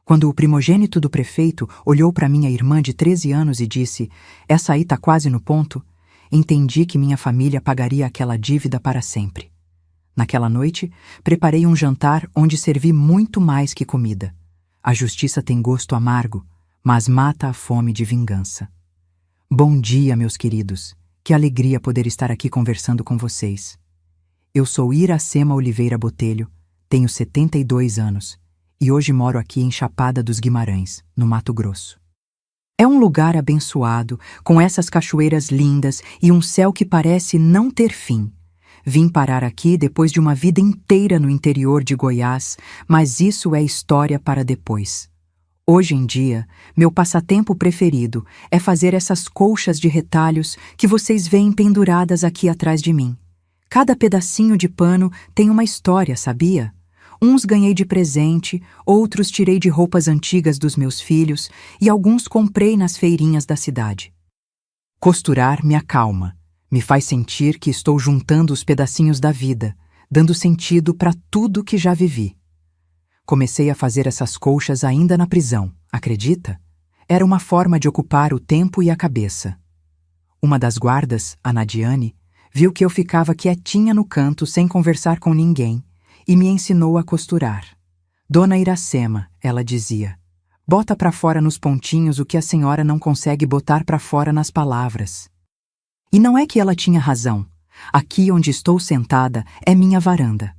Quando o primogênito do prefeito olhou para minha irmã de 13 anos e disse: "Essa aí tá quase no ponto", entendi que minha família pagaria aquela dívida para sempre. Naquela noite, preparei um jantar onde servi muito mais que comida. A justiça tem gosto amargo, mas mata a fome de vingança. Bom dia, meus queridos. Que alegria poder estar aqui conversando com vocês. Eu sou Iracema Oliveira Botelho, tenho 72 anos e hoje moro aqui em Chapada dos Guimarães, no Mato Grosso. É um lugar abençoado, com essas cachoeiras lindas e um céu que parece não ter fim. Vim parar aqui depois de uma vida inteira no interior de Goiás, mas isso é história para depois. Hoje em dia, meu passatempo preferido é fazer essas colchas de retalhos que vocês veem penduradas aqui atrás de mim. Cada pedacinho de pano tem uma história, sabia? Uns ganhei de presente, outros tirei de roupas antigas dos meus filhos e alguns comprei nas feirinhas da cidade. Costurar me acalma, me faz sentir que estou juntando os pedacinhos da vida, dando sentido para tudo que já vivi. Comecei a fazer essas colchas ainda na prisão, acredita? Era uma forma de ocupar o tempo e a cabeça. Uma das guardas, a Nadiane, viu que eu ficava quietinha no canto sem conversar com ninguém e me ensinou a costurar. Dona Iracema, ela dizia, bota para fora nos pontinhos o que a senhora não consegue botar para fora nas palavras. E não é que ela tinha razão. Aqui onde estou sentada é minha varanda.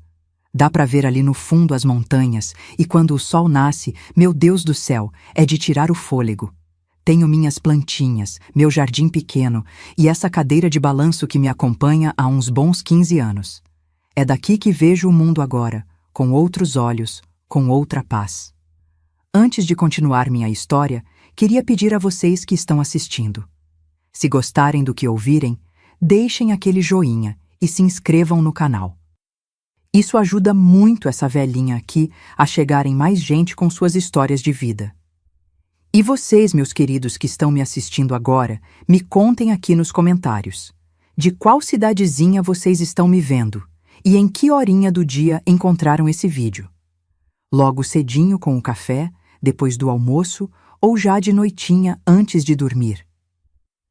Dá para ver ali no fundo as montanhas e quando o sol nasce, meu Deus do céu, é de tirar o fôlego. Tenho minhas plantinhas, meu jardim pequeno e essa cadeira de balanço que me acompanha há uns bons 15 anos. É daqui que vejo o mundo agora, com outros olhos, com outra paz. Antes de continuar minha história, queria pedir a vocês que estão assistindo. Se gostarem do que ouvirem, deixem aquele joinha e se inscrevam no canal. Isso ajuda muito essa velhinha aqui a chegarem mais gente com suas histórias de vida. E vocês, meus queridos que estão me assistindo agora, me contem aqui nos comentários. De qual cidadezinha vocês estão me vendo? E em que horinha do dia encontraram esse vídeo? Logo cedinho com o café, depois do almoço ou já de noitinha antes de dormir?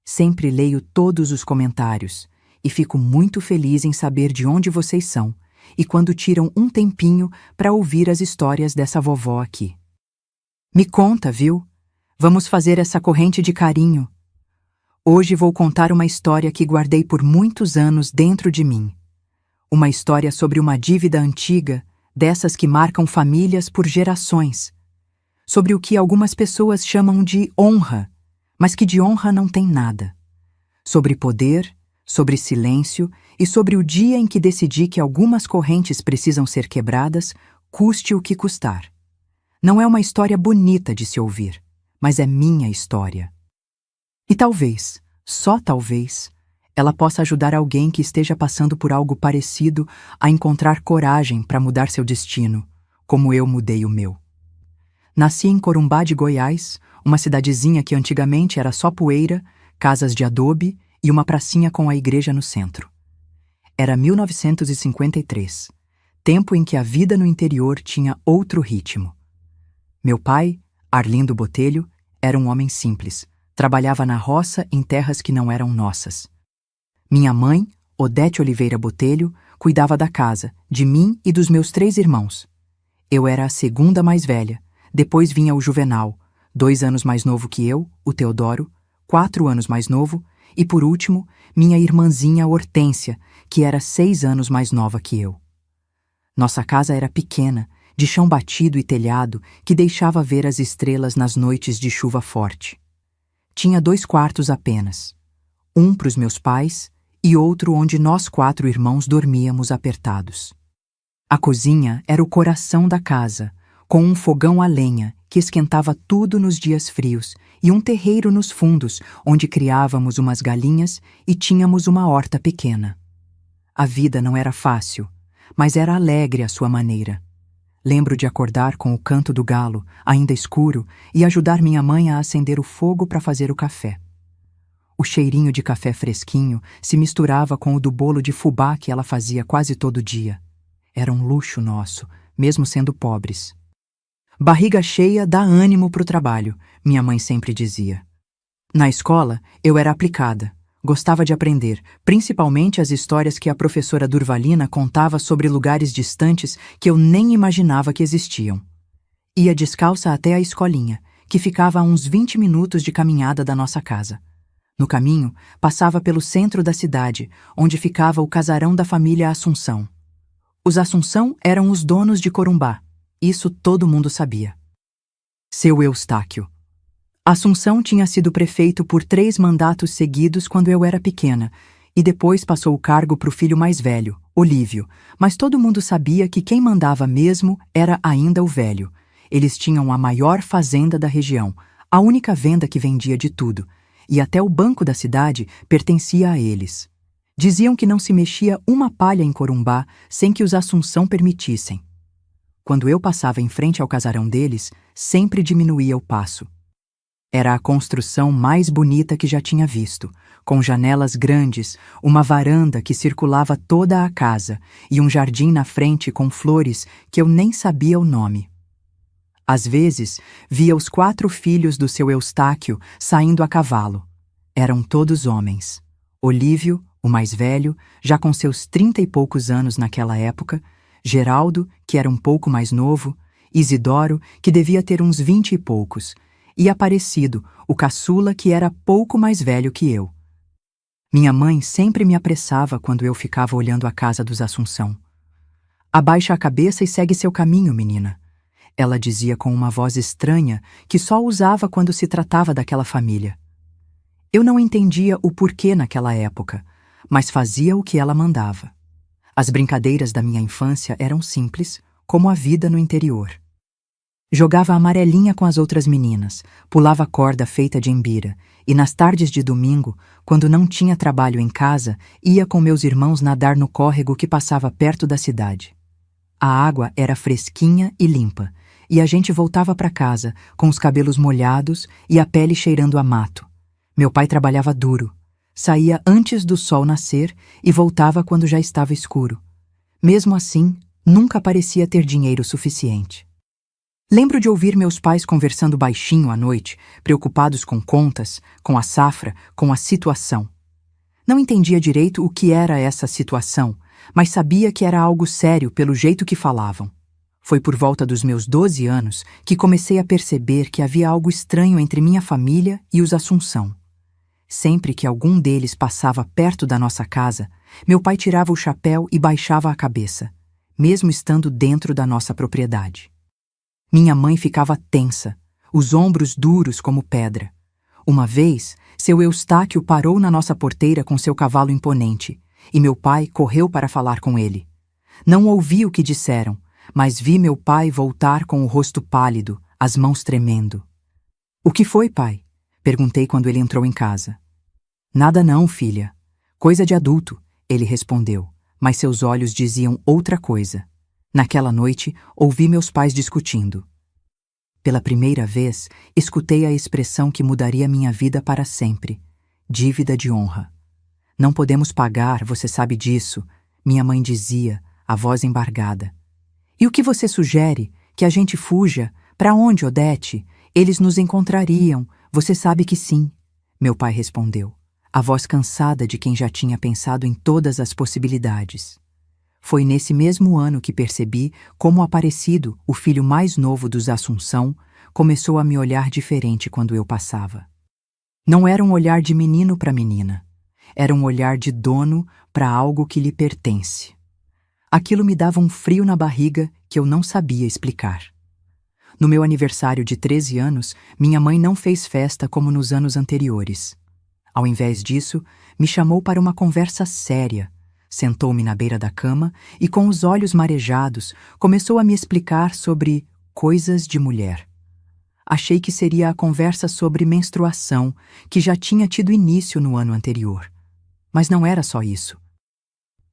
Sempre leio todos os comentários e fico muito feliz em saber de onde vocês são e quando tiram um tempinho para ouvir as histórias dessa vovó aqui. Me conta, viu? Vamos fazer essa corrente de carinho. Hoje vou contar uma história que guardei por muitos anos dentro de mim. Uma história sobre uma dívida antiga, dessas que marcam famílias por gerações. Sobre o que algumas pessoas chamam de honra, mas que de honra não tem nada. Sobre poder, sobre silêncio e sobre o dia em que decidi que algumas correntes precisam ser quebradas, custe o que custar. Não é uma história bonita de se ouvir, mas é minha história. E talvez, só talvez, ela possa ajudar alguém que esteja passando por algo parecido a encontrar coragem para mudar seu destino, como eu mudei o meu. Nasci em Corumbá de Goiás, uma cidadezinha que antigamente era só poeira, casas de adobe e uma pracinha com a igreja no centro. Era 1953, tempo em que a vida no interior tinha outro ritmo. Meu pai, Arlindo Botelho, era um homem simples, trabalhava na roça em terras que não eram nossas. Minha mãe, Odete Oliveira Botelho, cuidava da casa, de mim e dos meus 3 irmãos. Eu era a segunda mais velha, depois vinha o Juvenal, 2 anos mais novo que eu, o Teodoro, 4 anos mais novo, e por último, minha irmãzinha Hortência, que era 6 anos mais nova que eu. Nossa casa era pequena, de chão batido e telhado, que deixava ver as estrelas nas noites de chuva forte. Tinha 2 quartos apenas, um para os meus pais e outro onde nós 4 irmãos dormíamos apertados. A cozinha era o coração da casa, com um fogão a lenha que esquentava tudo nos dias frios e um terreiro nos fundos, onde criávamos umas galinhas e tínhamos uma horta pequena. A vida não era fácil, mas era alegre à sua maneira. Lembro de acordar com o canto do galo, ainda escuro, e ajudar minha mãe a acender o fogo para fazer o café. O cheirinho de café fresquinho se misturava com o do bolo de fubá que ela fazia quase todo dia. Era um luxo nosso, mesmo sendo pobres. Barriga cheia dá ânimo pro trabalho, minha mãe sempre dizia. Na escola, eu era aplicada. Gostava de aprender, principalmente as histórias que a professora Durvalina contava sobre lugares distantes que eu nem imaginava que existiam. Ia descalça até a escolinha, que ficava a uns 20 minutos de caminhada da nossa casa. No caminho, passava pelo centro da cidade, onde ficava o casarão da família Assunção. Os Assunção eram os donos de Corumbá. Isso todo mundo sabia. Seu Eustáquio. Assunção tinha sido prefeito por 3 mandatos seguidos quando eu era pequena, e depois passou o cargo para o filho mais velho, Olívio, mas todo mundo sabia que quem mandava mesmo era ainda o velho. Eles tinham a maior fazenda da região, a única venda que vendia de tudo, e até o banco da cidade pertencia a eles. Diziam que não se mexia uma palha em Corumbá sem que os Assunção permitissem. Quando eu passava em frente ao casarão deles, sempre diminuía o passo. Era a construção mais bonita que já tinha visto, com janelas grandes, uma varanda que circulava toda a casa e um jardim na frente com flores que eu nem sabia o nome. Às vezes, via os 4 filhos do seu Eustáquio saindo a cavalo. Eram todos homens. Olívio, o mais velho, já com seus 30 e poucos anos naquela época, Geraldo, que era um pouco mais novo, Isidoro, que devia ter uns 20 e poucos, e Aparecido, o caçula, que era pouco mais velho que eu. Minha mãe sempre me apressava quando eu ficava olhando a casa dos Assunção. Abaixa a cabeça e segue seu caminho, menina. Ela dizia com uma voz estranha que só usava quando se tratava daquela família. Eu não entendia o porquê naquela época, mas fazia o que ela mandava. As brincadeiras da minha infância eram simples, como a vida no interior. Jogava amarelinha com as outras meninas, pulava corda feita de embira, e nas tardes de domingo, quando não tinha trabalho em casa, ia com meus irmãos nadar no córrego que passava perto da cidade. A água era fresquinha e limpa, e a gente voltava para casa, com os cabelos molhados e a pele cheirando a mato. Meu pai trabalhava duro. Saía antes do sol nascer e voltava quando já estava escuro. Mesmo assim, nunca parecia ter dinheiro suficiente. Lembro de ouvir meus pais conversando baixinho à noite, preocupados com contas, com a safra, com a situação. Não entendia direito o que era essa situação, mas sabia que era algo sério pelo jeito que falavam. Foi por volta dos meus 12 anos que comecei a perceber que havia algo estranho entre minha família e os Assunção. Sempre que algum deles passava perto da nossa casa, meu pai tirava o chapéu e baixava a cabeça, mesmo estando dentro da nossa propriedade. Minha mãe ficava tensa, os ombros duros como pedra. Uma vez, seu Eustáquio parou na nossa porteira com seu cavalo imponente, e meu pai correu para falar com ele. Não ouvi o que disseram, mas vi meu pai voltar com o rosto pálido, as mãos tremendo. — O que foi, pai? Perguntei quando ele entrou em casa. — Nada não, filha. Coisa de adulto, ele respondeu, mas seus olhos diziam outra coisa. Naquela noite, ouvi meus pais discutindo. Pela primeira vez, escutei a expressão que mudaria minha vida para sempre: dívida de honra. Não podemos pagar, você sabe disso, minha mãe dizia, a voz embargada. E o que você sugere? Que a gente fuja? Para onde, Odete? Eles nos encontrariam, você sabe que sim, meu pai respondeu, a voz cansada de quem já tinha pensado em todas as possibilidades. Foi nesse mesmo ano que percebi como Aparecido, o filho mais novo dos Assunção, começou a me olhar diferente quando eu passava. Não era um olhar de menino para menina. Era um olhar de dono para algo que lhe pertence. Aquilo me dava um frio na barriga que eu não sabia explicar. No meu aniversário de 13 anos, minha mãe não fez festa como nos anos anteriores. Ao invés disso, me chamou para uma conversa séria. Sentou-me na beira da cama e, com os olhos marejados, começou a me explicar sobre coisas de mulher. Achei que seria a conversa sobre menstruação, que já tinha tido início no ano anterior. Mas não era só isso.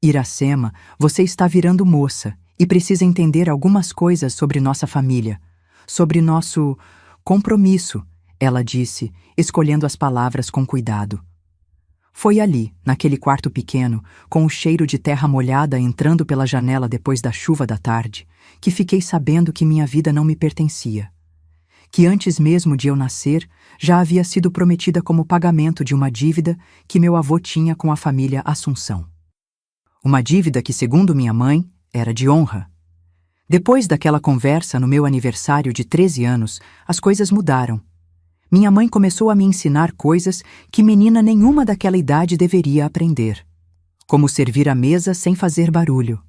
Iracema, você está virando moça e precisa entender algumas coisas sobre nossa família, sobre nosso compromisso, ela disse, escolhendo as palavras com cuidado. Foi ali, naquele quarto pequeno, com o cheiro de terra molhada entrando pela janela depois da chuva da tarde, que fiquei sabendo que minha vida não me pertencia. Que antes mesmo de eu nascer, já havia sido prometida como pagamento de uma dívida que meu avô tinha com a família Assunção. Uma dívida que, segundo minha mãe, era de honra. Depois daquela conversa no meu aniversário de 13 anos, as coisas mudaram. Minha mãe começou a me ensinar coisas que menina nenhuma daquela idade deveria aprender. Como servir a mesa sem fazer barulho.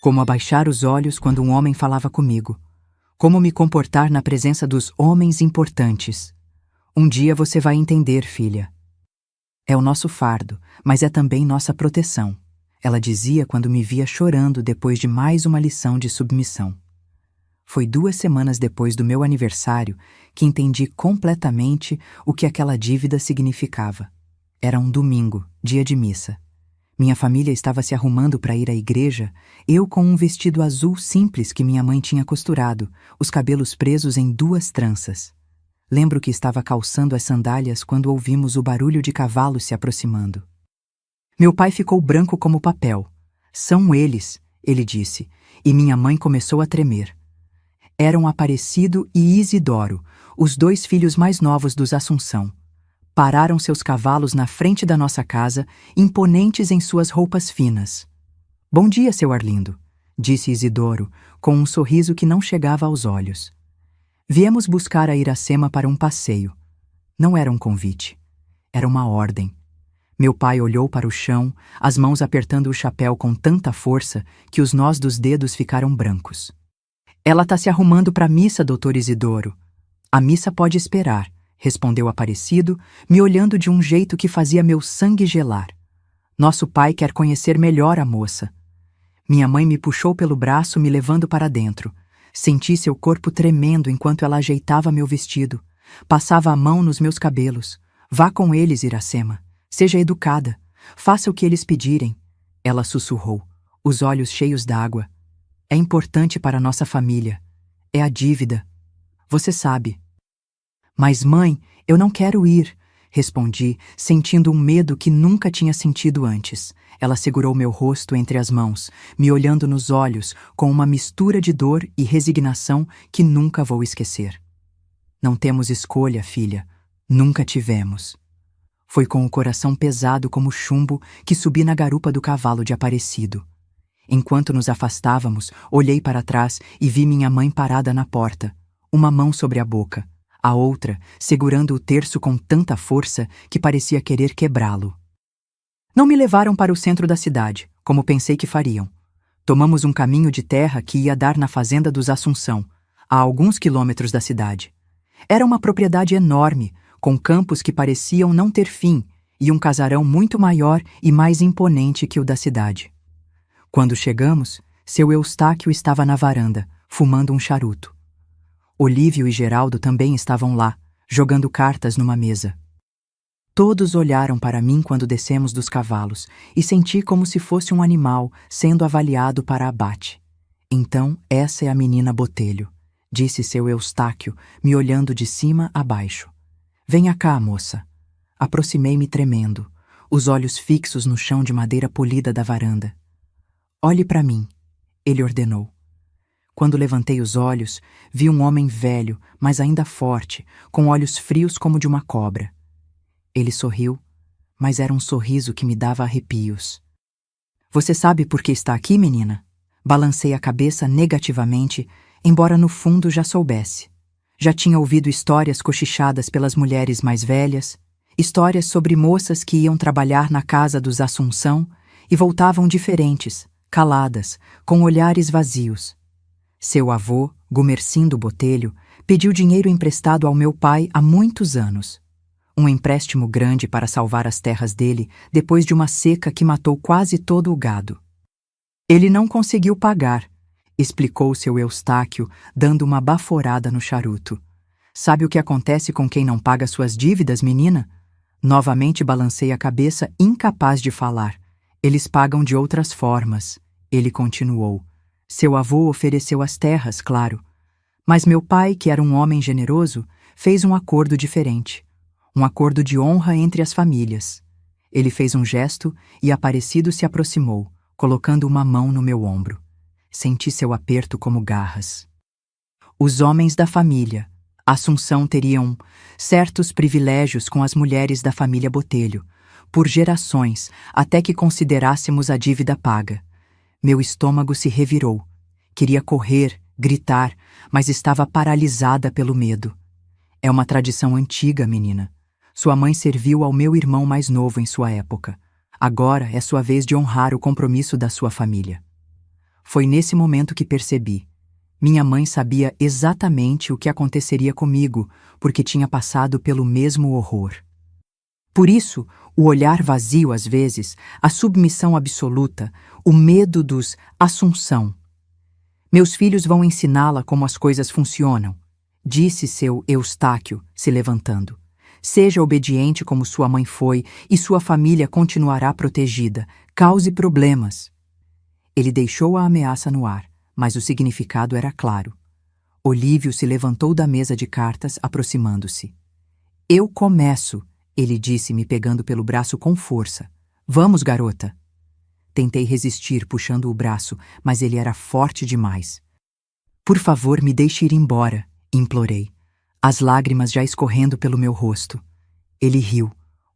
Como abaixar os olhos quando um homem falava comigo. Como me comportar na presença dos homens importantes. Um dia você vai entender, filha. É o nosso fardo, mas é também nossa proteção, ela dizia quando me via chorando depois de mais uma lição de submissão. Foi 2 semanas depois do meu aniversário que entendi completamente o que aquela dívida significava. Era um domingo, dia de missa. Minha família estava se arrumando para ir à igreja, eu com um vestido azul simples que minha mãe tinha costurado, os cabelos presos em 2 tranças. Lembro que estava calçando as sandálias quando ouvimos o barulho de cavalos se aproximando. Meu pai ficou branco como papel. São eles, ele disse, e minha mãe começou a tremer. Eram Aparecido e Isidoro, os 2 filhos mais novos dos Assunção. Pararam seus cavalos na frente da nossa casa, imponentes em suas roupas finas. Bom dia, seu Arlindo, disse Isidoro, com um sorriso que não chegava aos olhos. Viemos buscar a Iracema para um passeio. Não era um convite. Era uma ordem. Meu pai olhou para o chão, as mãos apertando o chapéu com tanta força que os nós dos dedos ficaram brancos. Ela está se arrumando para a missa, doutor Isidoro. A missa pode esperar, respondeu Aparecido, me olhando de um jeito que fazia meu sangue gelar. Nosso pai quer conhecer melhor a moça. Minha mãe me puxou pelo braço, me levando para dentro. Senti seu corpo tremendo enquanto ela ajeitava meu vestido. Passava a mão nos meus cabelos. Vá com eles, Iracema. Seja educada. Faça o que eles pedirem. Ela sussurrou, os olhos cheios d'água. É importante para nossa família. É a dívida. Você sabe. Mas, mãe, eu não quero ir, respondi, sentindo um medo que nunca tinha sentido antes. Ela segurou meu rosto entre as mãos, me olhando nos olhos com uma mistura de dor e resignação que nunca vou esquecer. Não temos escolha, filha. Nunca tivemos. Foi com o coração pesado como chumbo que subi na garupa do cavalo de Aparecido. Enquanto nos afastávamos, olhei para trás e vi minha mãe parada na porta, uma mão sobre a boca, a outra segurando o terço com tanta força que parecia querer quebrá-lo. Não me levaram para o centro da cidade, como pensei que fariam. Tomamos um caminho de terra que ia dar na fazenda dos Assunção, a alguns quilômetros da cidade. Era uma propriedade enorme, com campos que pareciam não ter fim e um casarão muito maior e mais imponente que o da cidade. Quando chegamos, seu Eustáquio estava na varanda, fumando um charuto. Olívio e Geraldo também estavam lá, jogando cartas numa mesa. Todos olharam para mim quando descemos dos cavalos e senti como se fosse um animal sendo avaliado para abate. Então, essa é a menina Botelho, disse seu Eustáquio, me olhando de cima a baixo. Venha cá, moça. Aproximei-me tremendo, os olhos fixos no chão de madeira polida da varanda. Olhe para mim, ele ordenou. Quando levantei os olhos, vi um homem velho, mas ainda forte, com olhos frios como de uma cobra. Ele sorriu, mas era um sorriso que me dava arrepios. Você sabe por que está aqui, menina? Balancei a cabeça negativamente, embora no fundo já soubesse. Já tinha ouvido histórias cochichadas pelas mulheres mais velhas, histórias sobre moças que iam trabalhar na casa dos Assunção e voltavam diferentes, caladas, com olhares vazios. Seu avô, Gumercindo Botelho, pediu dinheiro emprestado ao meu pai há muitos anos. Um empréstimo grande para salvar as terras dele depois de uma seca que matou quase todo o gado. Ele não conseguiu pagar, explicou seu Eustáquio, dando uma baforada no charuto. Sabe o que acontece com quem não paga suas dívidas, menina? Novamente balancei a cabeça, incapaz de falar. Eles pagam de outras formas, ele continuou. Seu avô ofereceu as terras, claro. Mas meu pai, que era um homem generoso, fez um acordo diferente. Um acordo de honra entre as famílias. Ele fez um gesto e Aparecido se aproximou, colocando uma mão no meu ombro. Senti seu aperto como garras. Os homens da família, Assunção, teriam certos privilégios com as mulheres da família Botelho, por gerações, até que considerássemos a dívida paga. Meu estômago se revirou. Queria correr, gritar, mas estava paralisada pelo medo. É uma tradição antiga, menina. Sua mãe serviu ao meu irmão mais novo em sua época. Agora é sua vez de honrar o compromisso da sua família. Foi nesse momento que percebi. Minha mãe sabia exatamente o que aconteceria comigo, porque tinha passado pelo mesmo horror. Por isso, o olhar vazio às vezes, a submissão absoluta, o medo dos Assunção. Meus filhos vão ensiná-la como as coisas funcionam, disse seu Eustáquio, se levantando. Seja obediente como sua mãe foi e sua família continuará protegida, cause problemas. Ele deixou a ameaça no ar, mas o significado era claro. Olívio se levantou da mesa de cartas, aproximando-se. Eu começo, ele disse, me pegando pelo braço com força. Vamos, garota. Tentei resistir, puxando o braço, mas ele era forte demais. Por favor, me deixe ir embora, implorei, as lágrimas já escorrendo pelo meu rosto. Ele riu,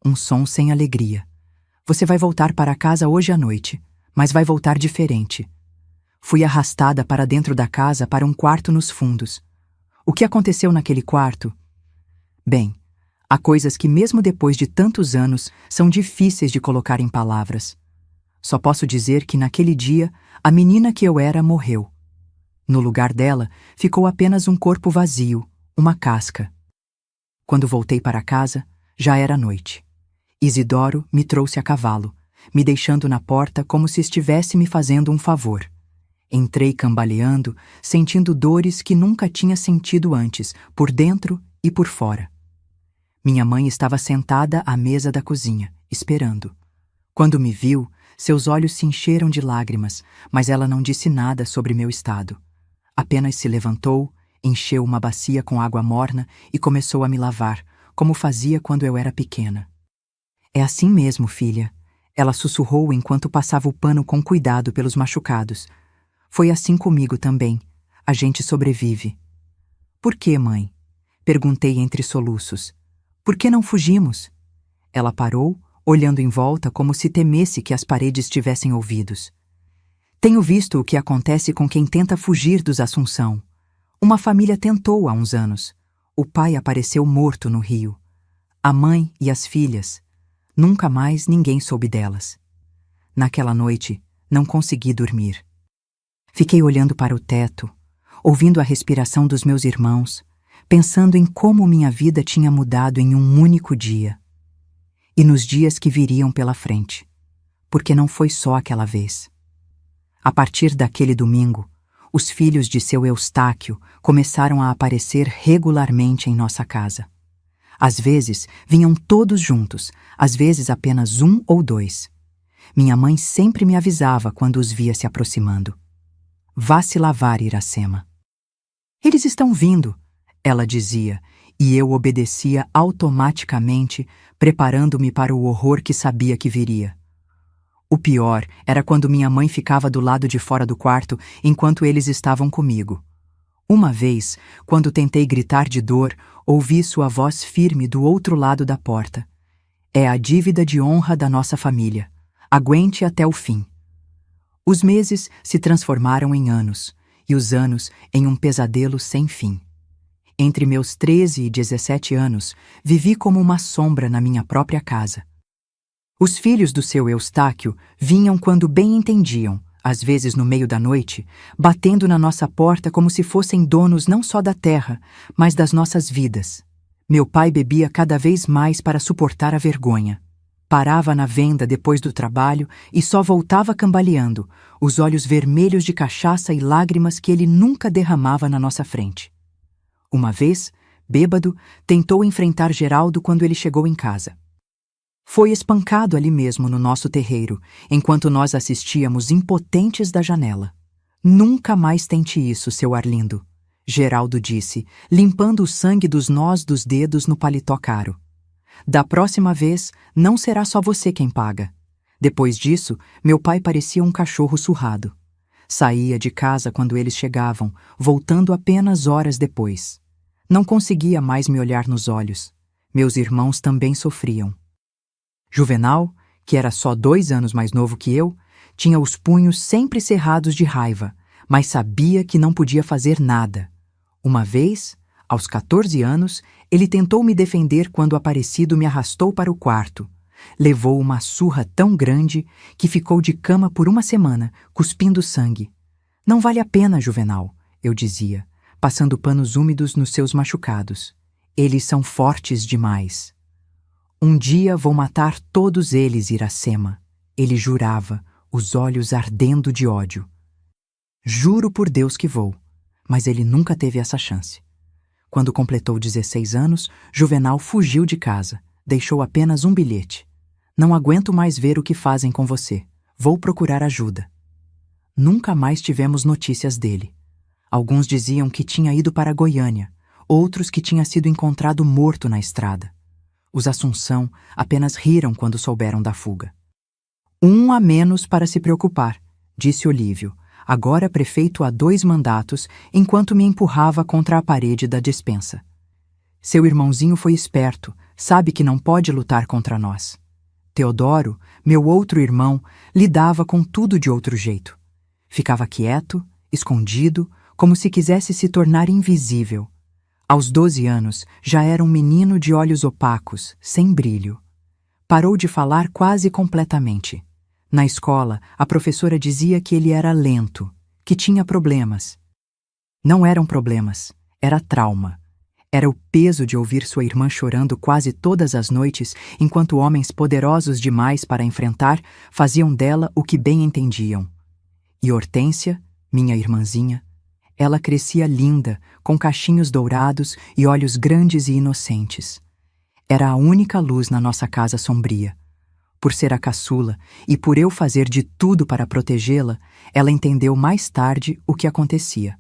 um som sem alegria. Você vai voltar para casa hoje à noite, mas vai voltar diferente. Fui arrastada para dentro da casa, para um quarto nos fundos. O que aconteceu naquele quarto? Bem, há coisas que mesmo depois de tantos anos são difíceis de colocar em palavras. Só posso dizer que naquele dia a menina que eu era morreu. No lugar dela ficou apenas um corpo vazio, uma casca. Quando voltei para casa, já era noite. Isidoro me trouxe a cavalo, me deixando na porta como se estivesse me fazendo um favor. Entrei cambaleando, sentindo dores que nunca tinha sentido antes, por dentro e por fora. Minha mãe estava sentada à mesa da cozinha, esperando. Quando me viu, seus olhos se encheram de lágrimas, mas ela não disse nada sobre meu estado. Apenas se levantou, encheu uma bacia com água morna e começou a me lavar, como fazia quando eu era pequena. É assim mesmo, filha. Ela sussurrou enquanto passava o pano com cuidado pelos machucados. Foi assim comigo também. A gente sobrevive. Por que, mãe? Perguntei entre soluços. Por que não fugimos? Ela parou, olhando em volta como se temesse que as paredes tivessem ouvidos. Tenho visto o que acontece com quem tenta fugir dos Assunção. Uma família tentou há uns anos. O pai apareceu morto no rio. A mãe e as filhas. Nunca mais ninguém soube delas. Naquela noite, não consegui dormir. Fiquei olhando para o teto, ouvindo a respiração dos meus irmãos, pensando em como minha vida tinha mudado em um único dia. E nos dias que viriam pela frente, porque não foi só aquela vez. A partir daquele domingo, os filhos de seu Eustáquio começaram a aparecer regularmente em nossa casa. Às vezes, vinham todos juntos, às vezes apenas um ou dois. Minha mãe sempre me avisava quando os via se aproximando. Vá se lavar, Iracema. Eles estão vindo, ela dizia, e eu obedecia automaticamente, preparando-me para o horror que sabia que viria. O pior era quando minha mãe ficava do lado de fora do quarto enquanto eles estavam comigo. Uma vez, quando tentei gritar de dor, ouvi sua voz firme do outro lado da porta. É a dívida de honra da nossa família. Aguente até o fim. Os meses se transformaram em anos, e os anos em um pesadelo sem fim. Entre meus 13 e 17 anos, vivi como uma sombra na minha própria casa. Os filhos do seu Eustáquio vinham quando bem entendiam, às vezes no meio da noite, batendo na nossa porta como se fossem donos não só da terra, mas das nossas vidas. Meu pai bebia cada vez mais para suportar a vergonha. Parava na venda depois do trabalho e só voltava cambaleando, os olhos vermelhos de cachaça e lágrimas que ele nunca derramava na nossa frente. Uma vez, bêbado, tentou enfrentar Geraldo quando ele chegou em casa. Foi espancado ali mesmo no nosso terreiro, enquanto nós assistíamos impotentes da janela. Nunca mais tente isso, seu Arlindo, Geraldo disse, limpando o sangue dos nós dos dedos no paletó caro. Da próxima vez, não será só você quem paga. Depois disso, meu pai parecia um cachorro surrado. Saía de casa quando eles chegavam, voltando apenas horas depois. Não conseguia mais me olhar nos olhos. Meus irmãos também sofriam. Juvenal, que era só 2 anos mais novo que eu, tinha os punhos sempre cerrados de raiva, mas sabia que não podia fazer nada. Uma vez, aos 14 anos, ele tentou me defender quando o Aparecido me arrastou para o quarto. Levou uma surra tão grande que ficou de cama por uma semana, cuspindo sangue. Não vale a pena, Juvenal, eu dizia, passando panos úmidos nos seus machucados. Eles são fortes demais. Um dia vou matar todos eles, Iracema. Ele jurava, os olhos ardendo de ódio. Juro por Deus que vou, mas ele nunca teve essa chance. Quando completou 16 anos, Juvenal fugiu de casa, deixou apenas um bilhete. Não aguento mais ver o que fazem com você. Vou procurar ajuda. Nunca mais tivemos notícias dele. Alguns diziam que tinha ido para Goiânia, outros que tinha sido encontrado morto na estrada. Os Assunção apenas riram quando souberam da fuga. Um a menos para se preocupar, disse Olívio, agora prefeito há 2 mandatos, enquanto me empurrava contra a parede da despensa. Seu irmãozinho foi esperto, sabe que não pode lutar contra nós. Teodoro, meu outro irmão, lidava com tudo de outro jeito. Ficava quieto, escondido, como se quisesse se tornar invisível. Aos 12 anos, já era um menino de olhos opacos, sem brilho. Parou de falar quase completamente. Na escola, a professora dizia que ele era lento, que tinha problemas. Não eram problemas, era trauma. Era o peso de ouvir sua irmã chorando quase todas as noites, enquanto homens poderosos demais para enfrentar faziam dela o que bem entendiam. E Hortência, minha irmãzinha, ela crescia linda, com cachinhos dourados e olhos grandes e inocentes. Era a única luz na nossa casa sombria. Por ser a caçula e por eu fazer de tudo para protegê-la, ela entendeu mais tarde o que acontecia.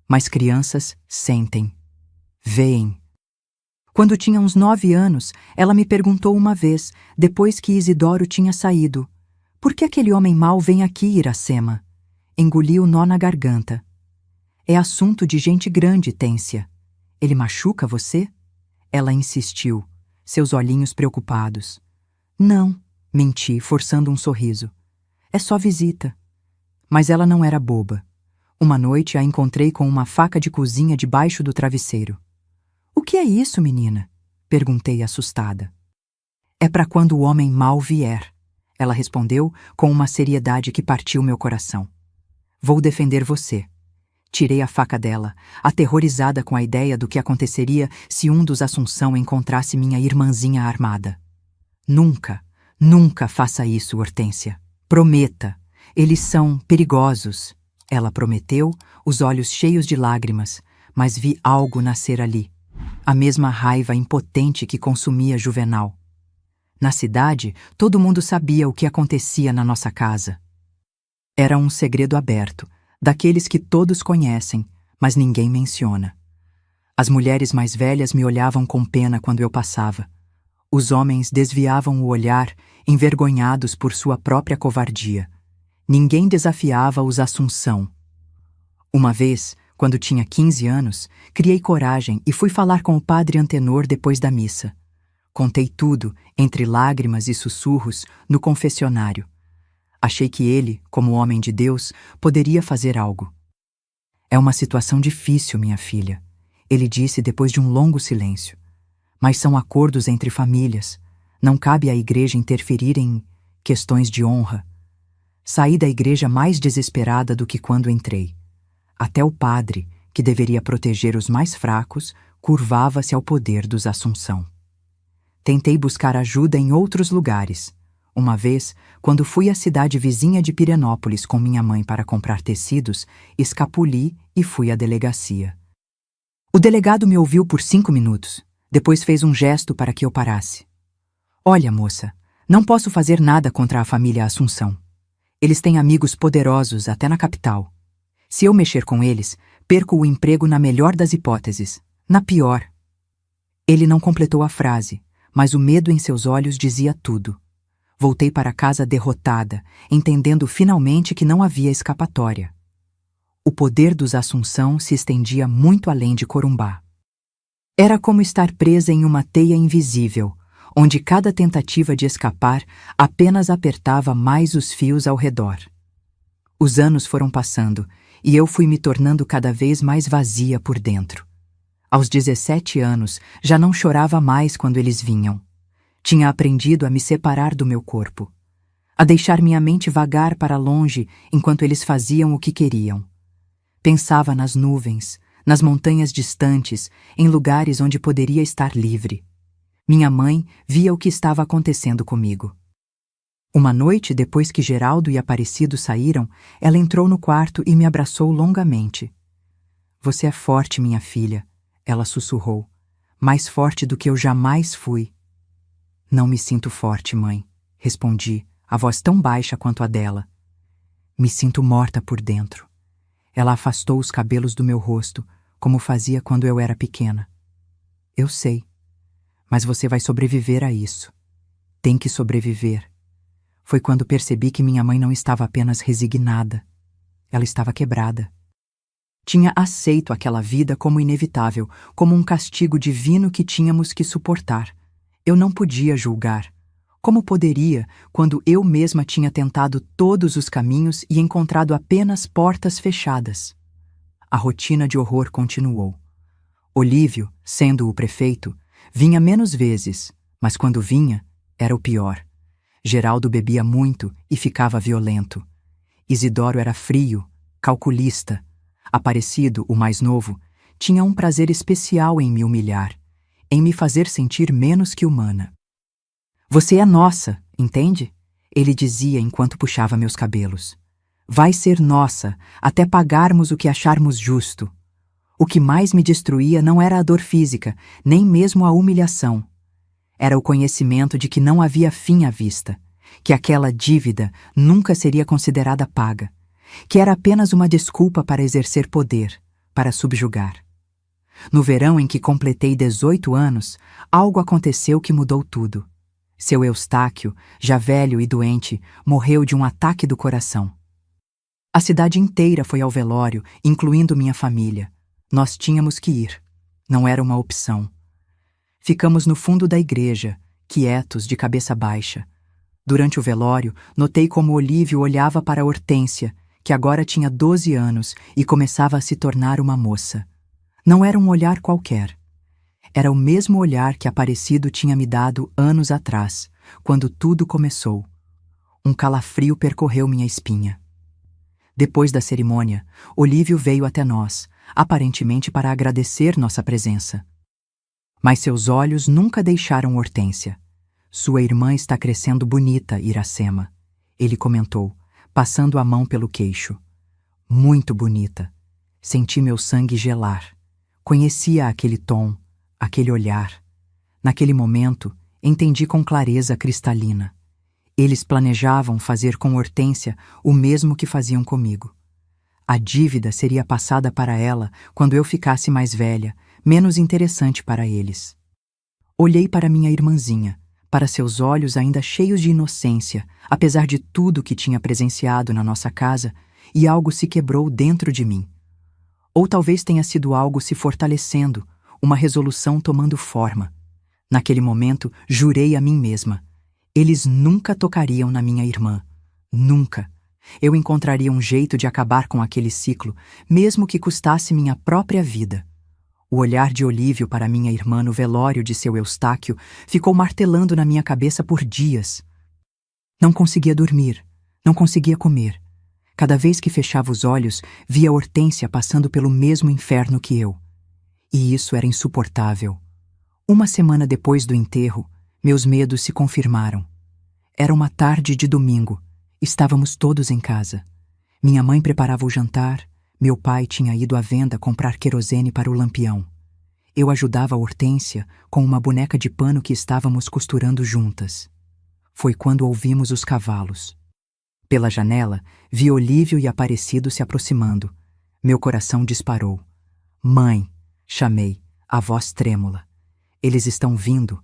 Mas crianças sentem. Veem. Quando tinha uns 9 anos, ela me perguntou uma vez, depois que Isidoro tinha saído, por que aquele homem mau vem aqui, Iracema? Engoli o nó na garganta. É assunto de gente grande, Tência. Ele machuca você? Ela insistiu, seus olhinhos preocupados. Não, menti, forçando um sorriso. É só visita. Mas ela não era boba. Uma noite a encontrei com uma faca de cozinha debaixo do travesseiro. O que é isso, menina? Perguntei assustada. É para quando o homem mau vier, ela respondeu com uma seriedade que partiu meu coração. Vou defender você. Tirei a faca dela, aterrorizada com a ideia do que aconteceria se um dos Assunção encontrasse minha irmãzinha armada. Nunca, nunca faça isso, Hortência. Prometa. Eles são perigosos. Ela prometeu, os olhos cheios de lágrimas, mas vi algo nascer ali. A mesma raiva impotente que consumia Juvenal. Na cidade, todo mundo sabia o que acontecia na nossa casa. Era um segredo aberto, daqueles que todos conhecem, mas ninguém menciona. As mulheres mais velhas me olhavam com pena quando eu passava. Os homens desviavam o olhar, envergonhados por sua própria covardia. Ninguém desafiava os Assunção. Uma vez, quando tinha 15 anos, criei coragem e fui falar com o padre Antenor depois da missa. Contei tudo, entre lágrimas e sussurros, no confessionário. Achei que ele, como homem de Deus, poderia fazer algo. É uma situação difícil, minha filha, ele disse depois de um longo silêncio. Mas são acordos entre famílias. Não cabe à igreja interferir em questões de honra. Saí da igreja mais desesperada do que quando entrei. Até o padre, que deveria proteger os mais fracos, curvava-se ao poder dos Assunção. Tentei buscar ajuda em outros lugares. Uma vez, quando fui à cidade vizinha de Pirenópolis com minha mãe para comprar tecidos, escapuli e fui à delegacia. O delegado me ouviu por 5 minutos. Depois fez um gesto para que eu parasse. Olha, moça, não posso fazer nada contra a família Assunção. Eles têm amigos poderosos até na capital. Se eu mexer com eles, perco o emprego na melhor das hipóteses. Na pior. Ele não completou a frase, mas o medo em seus olhos dizia tudo. Voltei para casa derrotada, entendendo finalmente que não havia escapatória. O poder dos Assunção se estendia muito além de Corumbá. Era como estar presa em uma teia invisível, onde cada tentativa de escapar apenas apertava mais os fios ao redor. Os anos foram passando e eu fui me tornando cada vez mais vazia por dentro. Aos 17 anos, já não chorava mais quando eles vinham. Tinha aprendido a me separar do meu corpo, a deixar minha mente vagar para longe enquanto eles faziam o que queriam. Pensava nas nuvens, nas montanhas distantes, em lugares onde poderia estar livre. Minha mãe via o que estava acontecendo comigo. Uma noite, depois que Geraldo e Aparecido saíram, ela entrou no quarto e me abraçou longamente. "Você é forte, minha filha", ela sussurrou. "Mais forte do que eu jamais fui." "Não me sinto forte, mãe", respondi, a voz tão baixa quanto a dela. "Me sinto morta por dentro." Ela afastou os cabelos do meu rosto, como fazia quando eu era pequena. "Eu sei, mas você vai sobreviver a isso. Tem que sobreviver." Foi quando percebi que minha mãe não estava apenas resignada. Ela estava quebrada. Tinha aceito aquela vida como inevitável, como um castigo divino que tínhamos que suportar. Eu não podia julgar. Como poderia, quando eu mesma tinha tentado todos os caminhos e encontrado apenas portas fechadas? A rotina de horror continuou. Olívio, sendo o prefeito, vinha menos vezes, mas quando vinha, era o pior. Geraldo bebia muito e ficava violento. Isidoro era frio, calculista. Aparecido, o mais novo, tinha um prazer especial em me humilhar, em me fazer sentir menos que humana. "Você é nossa, entende?" ele dizia enquanto puxava meus cabelos. "Vai ser nossa, até pagarmos o que acharmos justo." O que mais me destruía não era a dor física, nem mesmo a humilhação. Era o conhecimento de que não havia fim à vista, que aquela dívida nunca seria considerada paga, que era apenas uma desculpa para exercer poder, para subjugar. No verão em que completei 18 anos, algo aconteceu que mudou tudo. Seu Eustáquio, já velho e doente, morreu de um ataque do coração. A cidade inteira foi ao velório, incluindo minha família. Nós tínhamos que ir. Não era uma opção. Ficamos no fundo da igreja, quietos, de cabeça baixa. Durante o velório, notei como Olívio olhava para Hortência, que agora tinha 12 anos e começava a se tornar uma moça. Não era um olhar qualquer. Era o mesmo olhar que Aparecido tinha me dado anos atrás, quando tudo começou. Um calafrio percorreu minha espinha. Depois da cerimônia, Olívio veio até nós, aparentemente para agradecer nossa presença. Mas seus olhos nunca deixaram Hortência. "Sua irmã está crescendo bonita, Iracema", ele comentou, passando a mão pelo queixo. "Muito bonita." Senti meu sangue gelar. Conhecia aquele tom, aquele olhar. Naquele momento, entendi com clareza cristalina. Eles planejavam fazer com Hortência o mesmo que faziam comigo. A dívida seria passada para ela quando eu ficasse mais velha, menos interessante para eles. Olhei para minha irmãzinha, para seus olhos ainda cheios de inocência, apesar de tudo que tinha presenciado na nossa casa, e algo se quebrou dentro de mim. Ou talvez tenha sido algo se fortalecendo, uma resolução tomando forma. Naquele momento, jurei a mim mesma: eles nunca tocariam na minha irmã. Nunca. Eu encontraria um jeito de acabar com aquele ciclo, mesmo que custasse minha própria vida. O olhar de Olívio para minha irmã no velório de seu Eustáquio ficou martelando na minha cabeça por dias. Não conseguia dormir, não conseguia comer. Cada vez que fechava os olhos, via Hortência passando pelo mesmo inferno que eu. E isso era insuportável. Uma semana depois do enterro, meus medos se confirmaram. Era uma tarde de domingo. Estávamos todos em casa. Minha mãe preparava o jantar, meu pai tinha ido à venda comprar querosene para o lampião. Eu ajudava a Hortência com uma boneca de pano que estávamos costurando juntas. Foi quando ouvimos os cavalos. Pela janela, vi Olívio e Aparecido se aproximando. Meu coração disparou. "Mãe!" chamei, a voz trêmula. "Eles estão vindo."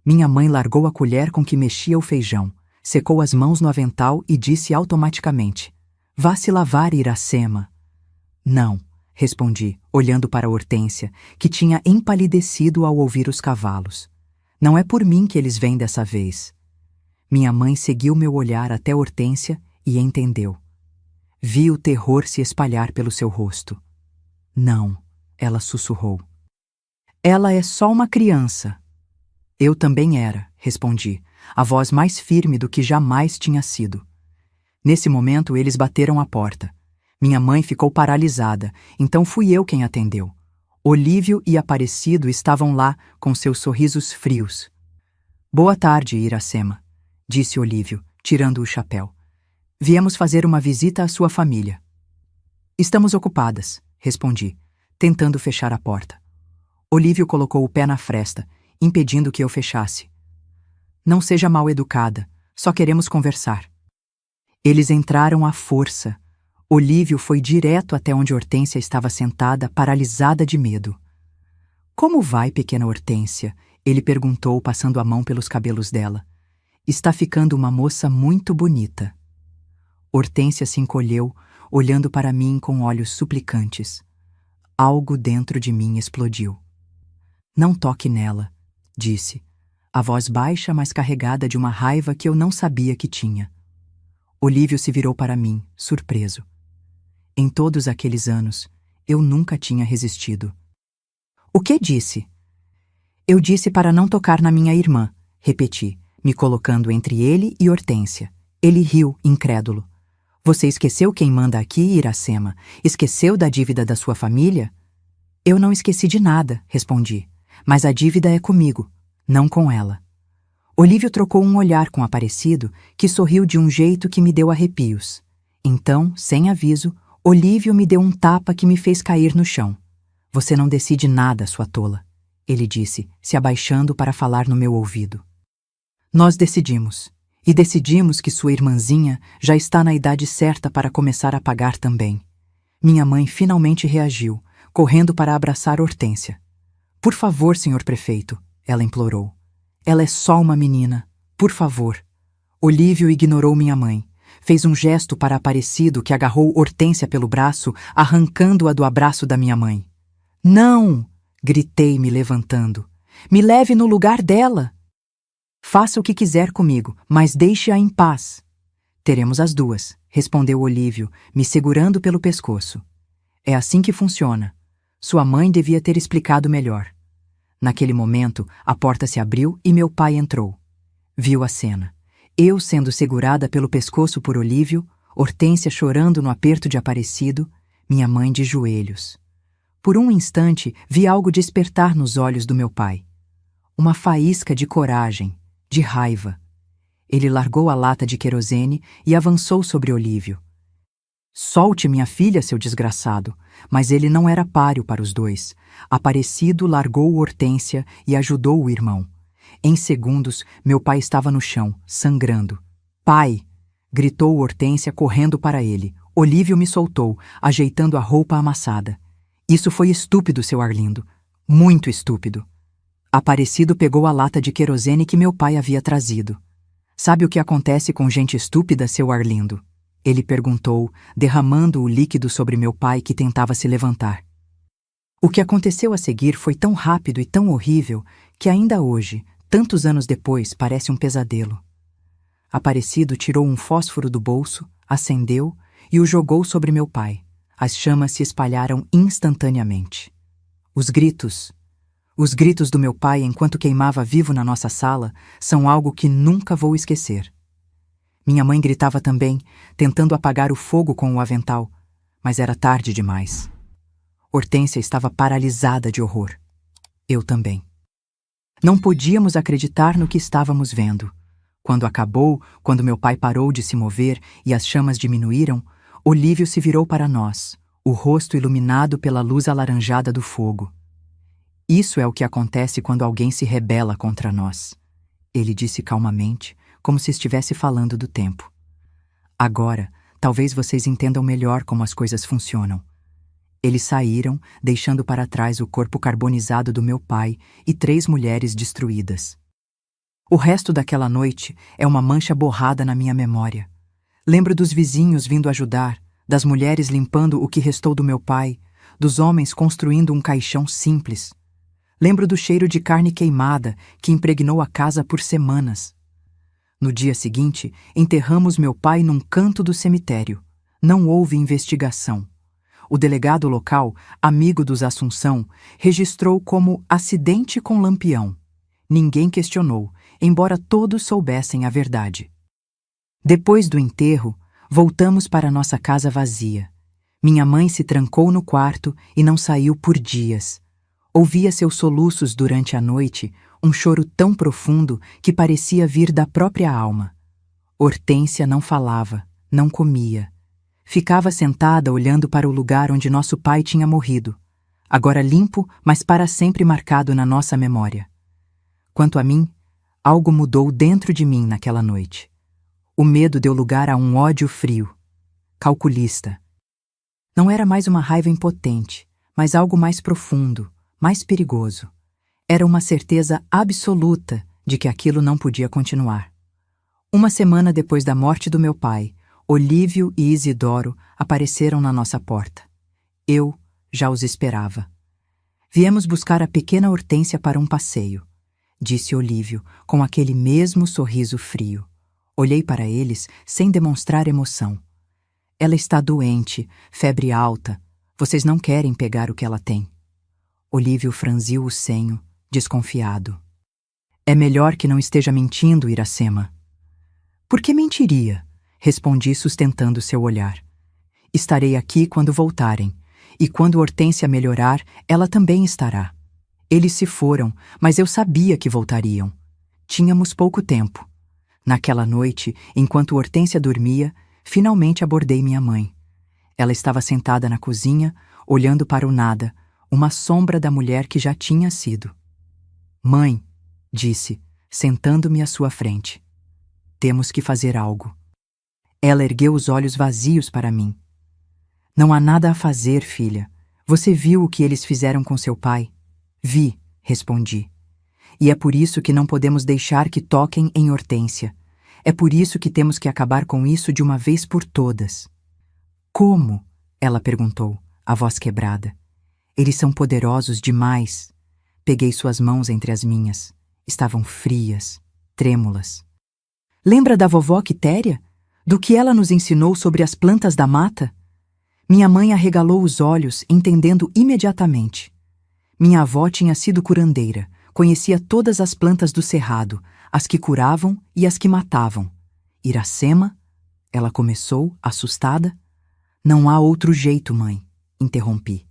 Minha mãe largou a colher com que mexia o feijão, secou as mãos no avental e disse automaticamente: "Vá se lavar, Iracema." "Não", respondi, olhando para Hortência, que tinha empalidecido ao ouvir os cavalos. "Não é por mim que eles vêm dessa vez." Minha mãe seguiu meu olhar até Hortência e entendeu. Vi o terror se espalhar pelo seu rosto. "Não", ela sussurrou. "Ela é só uma criança." "Eu também era", respondi, a voz mais firme do que jamais tinha sido. Nesse momento, eles bateram à porta. Minha mãe ficou paralisada, então fui eu quem atendeu. Olívio e Aparecido estavam lá, com seus sorrisos frios. "Boa tarde, Iracema", disse Olívio, tirando o chapéu. "Viemos fazer uma visita à sua família." "Estamos ocupadas", respondi, tentando fechar a porta. Olívio colocou o pé na fresta, impedindo que eu fechasse. "Não seja mal educada, só queremos conversar." Eles entraram à força. Olívio foi direto até onde Hortência estava sentada, paralisada de medo. "Como vai, pequena Hortência?" ele perguntou, passando a mão pelos cabelos dela. "Está ficando uma moça muito bonita." Hortência se encolheu, olhando para mim com olhos suplicantes. Algo dentro de mim explodiu. "Não toque nela", disse, a voz baixa, mas carregada de uma raiva que eu não sabia que tinha. Olívio se virou para mim, surpreso. Em todos aqueles anos, eu nunca tinha resistido. "O que disse?" "Eu disse para não tocar na minha irmã", repeti, me colocando entre ele e Hortência. Ele riu, incrédulo. "Você esqueceu quem manda aqui, Iracema? Esqueceu da dívida da sua família?" "Eu não esqueci de nada", respondi, "mas a dívida é comigo, não com ela." Olívio trocou um olhar com Aparecido, que sorriu de um jeito que me deu arrepios. Então, sem aviso, Olívio me deu um tapa que me fez cair no chão. "Você não decide nada, sua tola", ele disse, se abaixando para falar no meu ouvido. "Nós decidimos. E decidimos que sua irmãzinha já está na idade certa para começar a pagar também." Minha mãe finalmente reagiu, correndo para abraçar Hortência. "Por favor, senhor prefeito", ela implorou. "Ela é só uma menina. Por favor." Olívio ignorou minha mãe. Fez um gesto para Aparecido, que agarrou Hortência pelo braço, arrancando-a do abraço da minha mãe. "Não!" gritei, me levantando. "Me leve no lugar dela." "Faça o que quiser comigo, mas deixe-a em paz." "Teremos as duas", respondeu Olívio, me segurando pelo pescoço. "É assim que funciona. Sua mãe devia ter explicado melhor." Naquele momento, a porta se abriu e meu pai entrou. Viu a cena. Eu sendo segurada pelo pescoço por Olívio, Hortência chorando no aperto de Aparecido, minha mãe de joelhos. Por um instante, vi algo despertar nos olhos do meu pai. Uma faísca de coragem, de raiva. Ele largou a lata de querosene e avançou sobre Olívio. "Solte minha filha, seu desgraçado." Mas ele não era páreo para os dois. Aparecido largou Hortência e ajudou o irmão. Em segundos, meu pai estava no chão, sangrando. "Pai!" gritou Hortência, correndo para ele. Olívio me soltou, ajeitando a roupa amassada. "Isso foi estúpido, seu Arlindo. Muito estúpido." Aparecido pegou a lata de querosene que meu pai havia trazido. "Sabe o que acontece com gente estúpida, seu Arlindo?" ele perguntou, derramando o líquido sobre meu pai, que tentava se levantar. O que aconteceu a seguir foi tão rápido e tão horrível que ainda hoje, tantos anos depois, parece um pesadelo. Aparecido tirou um fósforo do bolso, acendeu e o jogou sobre meu pai. As chamas se espalharam instantaneamente. Os gritos do meu pai enquanto queimava vivo na nossa sala são algo que nunca vou esquecer. Minha mãe gritava também, tentando apagar o fogo com o avental, mas era tarde demais. Hortência estava paralisada de horror. Eu também. Não podíamos acreditar no que estávamos vendo. Quando acabou, quando meu pai parou de se mover e as chamas diminuíram, Olívio se virou para nós, o rosto iluminado pela luz alaranjada do fogo. "Isso é o que acontece quando alguém se rebela contra nós", ele disse calmamente, como se estivesse falando do tempo. "Agora, talvez vocês entendam melhor como as coisas funcionam." Eles saíram, deixando para trás o corpo carbonizado do meu pai e 3 mulheres destruídas. O resto daquela noite é uma mancha borrada na minha memória. Lembro dos vizinhos vindo ajudar, das mulheres limpando o que restou do meu pai, dos homens construindo um caixão simples. Lembro do cheiro de carne queimada que impregnou a casa por semanas. No dia seguinte, enterramos meu pai num canto do cemitério. Não houve investigação. O delegado local, amigo dos Assunção, registrou como acidente com lampião. Ninguém questionou, embora todos soubessem a verdade. Depois do enterro, voltamos para nossa casa vazia. Minha mãe se trancou no quarto e não saiu por dias. Ouvia seus soluços durante a noite, um choro tão profundo que parecia vir da própria alma. Hortência não falava, não comia. Ficava sentada olhando para o lugar onde nosso pai tinha morrido, agora limpo, mas para sempre marcado na nossa memória. Quanto a mim, algo mudou dentro de mim naquela noite. O medo deu lugar a um ódio frio, calculista. Não era mais uma raiva impotente, mas algo mais profundo, mais perigoso. Era uma certeza absoluta de que aquilo não podia continuar. Uma semana depois da morte do meu pai, Olívio e Isidoro apareceram na nossa porta. Eu já os esperava. Viemos buscar a pequena Hortência para um passeio, disse Olívio, com aquele mesmo sorriso frio. Olhei para eles sem demonstrar emoção. Ela está doente, febre alta. Vocês não querem pegar o que ela tem. Olívio franziu o senho, desconfiado. É melhor que não esteja mentindo, Iracema. Por que mentiria? Respondi sustentando seu olhar. Estarei aqui quando voltarem, e quando Hortência melhorar, ela também estará. Eles se foram, mas eu sabia que voltariam. Tínhamos pouco tempo. Naquela noite, enquanto Hortência dormia, finalmente abordei minha mãe. Ela estava sentada na cozinha, olhando para o nada, uma sombra da mulher que já tinha sido. Mãe, disse, sentando-me à sua frente. Temos que fazer algo. Ela ergueu os olhos vazios para mim. Não há nada a fazer, filha. Você viu o que eles fizeram com seu pai? Vi, respondi. E é por isso que não podemos deixar que toquem em Hortência. É por isso que temos que acabar com isso de uma vez por todas. Como? Ela perguntou, a voz quebrada. Eles são poderosos demais. Peguei suas mãos entre as minhas. Estavam frias, trêmulas. Lembra da vovó Quitéria? Do que ela nos ensinou sobre as plantas da mata? Minha mãe arregalou os olhos, entendendo imediatamente. Minha avó tinha sido curandeira, conhecia todas as plantas do cerrado, as que curavam e as que matavam. Iracema? Ela começou, assustada. Não há outro jeito, mãe, interrompi.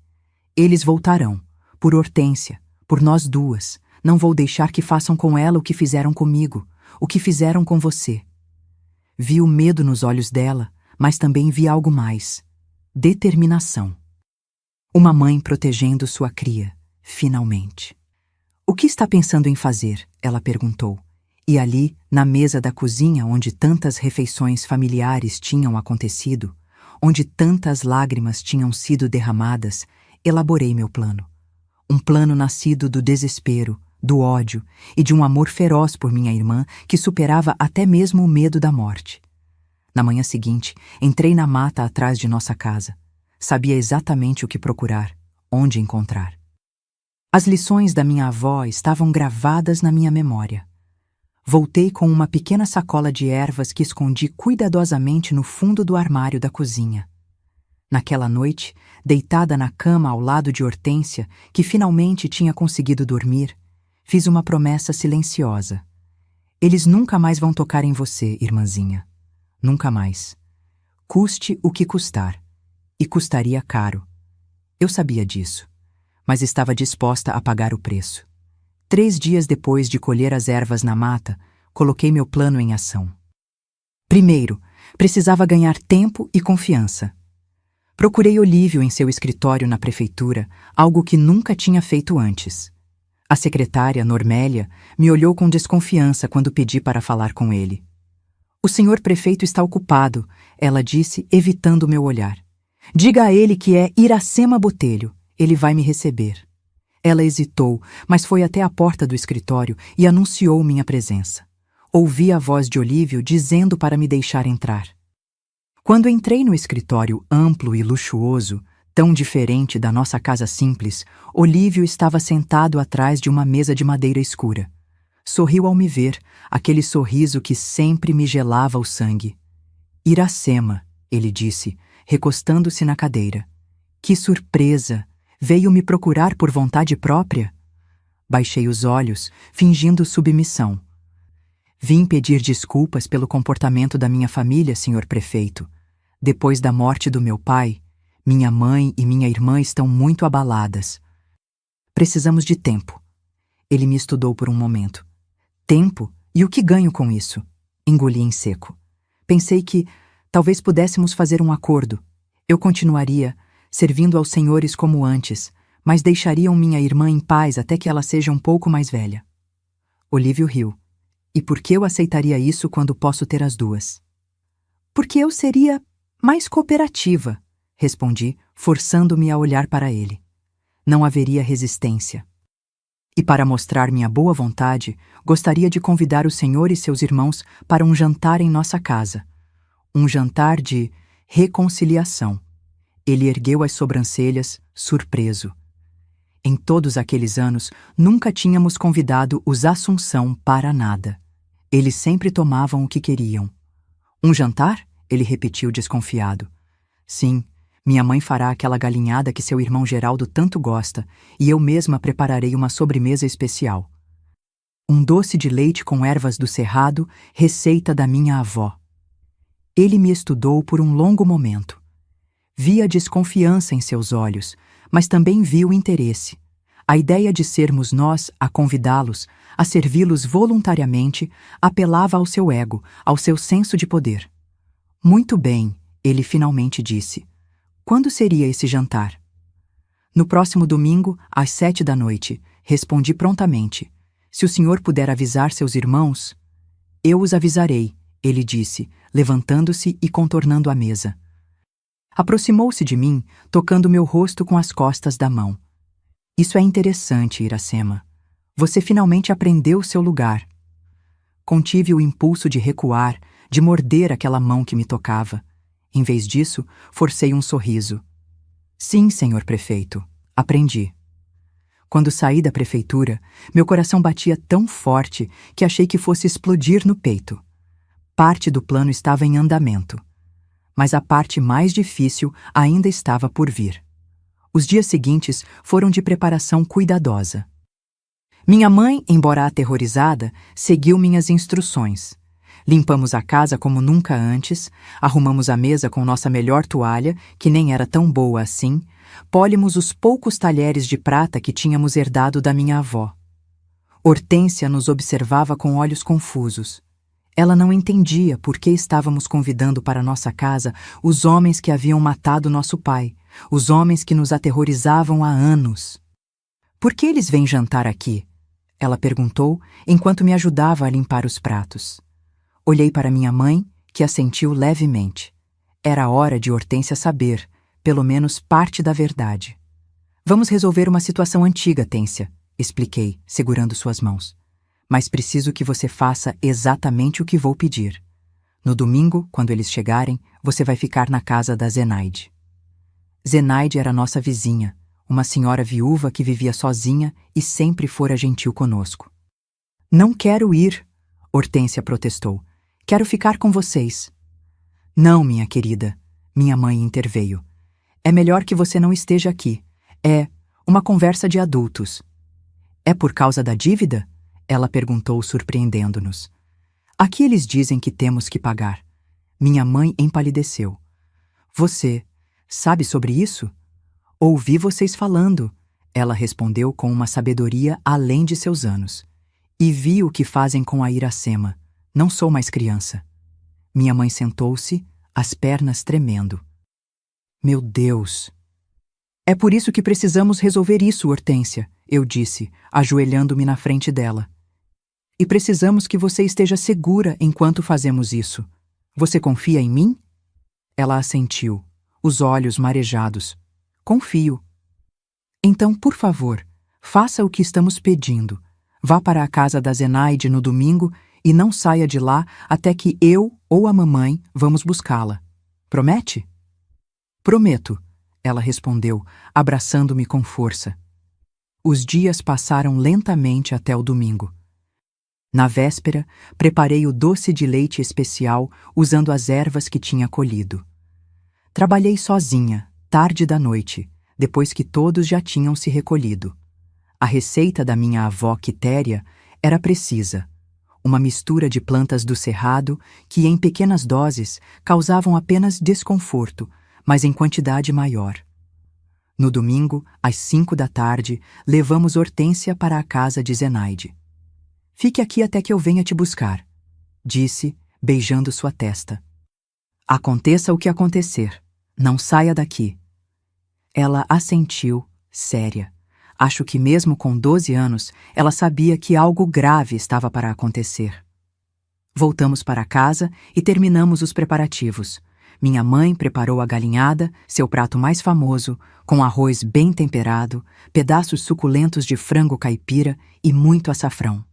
Eles voltarão, por Hortência, por nós duas. Não vou deixar que façam com ela o que fizeram comigo, o que fizeram com você. Vi o medo nos olhos dela, mas também vi algo mais. Determinação. Uma mãe protegendo sua cria, finalmente. O que está pensando em fazer? Ela perguntou. E ali, na mesa da cozinha onde tantas refeições familiares tinham acontecido, onde tantas lágrimas tinham sido derramadas, elaborei meu plano. Um plano nascido do desespero, do ódio e de um amor feroz por minha irmã que superava até mesmo o medo da morte. Na manhã seguinte, entrei na mata atrás de nossa casa. Sabia exatamente o que procurar, onde encontrar. As lições da minha avó estavam gravadas na minha memória. Voltei com uma pequena sacola de ervas que escondi cuidadosamente no fundo do armário da cozinha. Naquela noite, deitada na cama ao lado de Hortência, que finalmente tinha conseguido dormir, fiz uma promessa silenciosa. Eles nunca mais vão tocar em você, irmãzinha. Nunca mais. Custe o que custar. E custaria caro. Eu sabia disso, mas estava disposta a pagar o preço. 3 dias depois de colher as ervas na mata, coloquei meu plano em ação. Primeiro, precisava ganhar tempo e confiança. Procurei Olívio em seu escritório na prefeitura, algo que nunca tinha feito antes. A secretária, Normélia, me olhou com desconfiança quando pedi para falar com ele. O senhor prefeito está ocupado, ela disse, evitando meu olhar. Diga a ele que é Iracema Botelho, ele vai me receber. Ela hesitou, mas foi até a porta do escritório e anunciou minha presença. Ouvi a voz de Olívio dizendo para me deixar entrar. Quando entrei no escritório amplo e luxuoso, tão diferente da nossa casa simples, Olívio estava sentado atrás de uma mesa de madeira escura. Sorriu ao me ver, aquele sorriso que sempre me gelava o sangue. Iracema, ele disse, recostando-se na cadeira. Que surpresa! Veio me procurar por vontade própria? Baixei os olhos, fingindo submissão. Vim pedir desculpas pelo comportamento da minha família, senhor prefeito. Depois da morte do meu pai, minha mãe e minha irmã estão muito abaladas. Precisamos de tempo. Ele me estudou por um momento. Tempo? E o que ganho com isso? Engoli em seco. Pensei que talvez pudéssemos fazer um acordo. Eu continuaria servindo aos senhores como antes, mas deixariam minha irmã em paz até que ela seja um pouco mais velha. Olívio riu. E por que eu aceitaria isso quando posso ter as duas? Porque eu seria mais cooperativa, respondi, forçando-me a olhar para ele. Não haveria resistência. E para mostrar minha boa vontade, gostaria de convidar o senhor e seus irmãos para um jantar em nossa casa. Um jantar de reconciliação. Ele ergueu as sobrancelhas, surpreso. Em todos aqueles anos, nunca tínhamos convidado os Assunção para nada. Eles sempre tomavam o que queriam. Um jantar? Ele repetiu desconfiado. Sim, minha mãe fará aquela galinhada que seu irmão Geraldo tanto gosta, e eu mesma prepararei uma sobremesa especial. Um doce de leite com ervas do cerrado, receita da minha avó. Ele me estudou por um longo momento. Vi a desconfiança em seus olhos, mas também vi o interesse. A ideia de sermos nós a convidá-los, a servi-los voluntariamente, apelava ao seu ego, ao seu senso de poder. Muito bem, ele finalmente disse. Quando seria esse jantar? No próximo domingo, às 7 da noite, respondi prontamente. Se o senhor puder avisar seus irmãos... Eu os avisarei, ele disse, levantando-se e contornando a mesa. Aproximou-se de mim, tocando meu rosto com as costas da mão. Isso é interessante, Iracema. Você finalmente aprendeu seu lugar. Contive o impulso de recuar, de morder aquela mão que me tocava. Em vez disso, forcei um sorriso. Sim, senhor prefeito, aprendi. Quando saí da prefeitura, meu coração batia tão forte que achei que fosse explodir no peito. Parte do plano estava em andamento. Mas a parte mais difícil ainda estava por vir. Os dias seguintes foram de preparação cuidadosa. Minha mãe, embora aterrorizada, seguiu minhas instruções. Limpamos a casa como nunca antes, arrumamos a mesa com nossa melhor toalha, que nem era tão boa assim, pólimos os poucos talheres de prata que tínhamos herdado da minha avó. Hortência nos observava com olhos confusos. Ela não entendia por que estávamos convidando para nossa casa os homens que haviam matado nosso pai, os homens que nos aterrorizavam há anos. Por que eles vêm jantar aqui? Ela perguntou, enquanto me ajudava a limpar os pratos. Olhei para minha mãe, que assentiu levemente. Era hora de Hortência saber, pelo menos parte da verdade. Vamos resolver uma situação antiga, Tência, expliquei, segurando suas mãos. Mas preciso que você faça exatamente o que vou pedir. No domingo, quando eles chegarem, você vai ficar na casa da Zenaide. Zenaide era nossa vizinha, uma senhora viúva que vivia sozinha e sempre fora gentil conosco. Não quero ir, Hortência protestou. Quero ficar com vocês. Não, minha querida, minha mãe interveio. É melhor que você não esteja aqui. É uma conversa de adultos. É por causa da dívida? Ela perguntou, surpreendendo-nos. Aqui eles dizem que temos que pagar. Minha mãe empalideceu. Você sabe sobre isso? Ouvi vocês falando, ela respondeu com uma sabedoria além de seus anos. E vi o que fazem com a Iracema. Não sou mais criança. Minha mãe sentou-se, as pernas tremendo. Meu Deus! É por isso que precisamos resolver isso, Hortência, eu disse, ajoelhando-me na frente dela. E precisamos que você esteja segura enquanto fazemos isso. Você confia em mim? Ela assentiu, os olhos marejados. Confio. Então, por favor, Faça o que estamos pedindo. Vá para a casa da Zenaide no domingo e não saia de lá até que eu ou a mamãe vamos buscá-la. Promete? Prometo, ela respondeu, abraçando-me com força. Os dias passaram lentamente até o domingo. Na véspera, preparei o doce de leite especial usando as ervas que tinha colhido. Trabalhei sozinha, tarde da noite, depois que todos já tinham se recolhido. A receita da minha avó Quitéria era precisa. Uma mistura de plantas do cerrado que, em pequenas doses, causavam apenas desconforto, mas em quantidade maior. No domingo, às 5 da tarde, levamos Hortência para a casa de Zenaide. Fique aqui até que eu venha te buscar, disse, beijando sua testa. Aconteça o que acontecer, não saia daqui. Ela assentiu, séria. Acho que mesmo com 12 anos, ela sabia que algo grave estava para acontecer. Voltamos para casa e terminamos os preparativos. Minha mãe preparou a galinhada, seu prato mais famoso, com arroz bem temperado, pedaços suculentos de frango caipira e muito açafrão.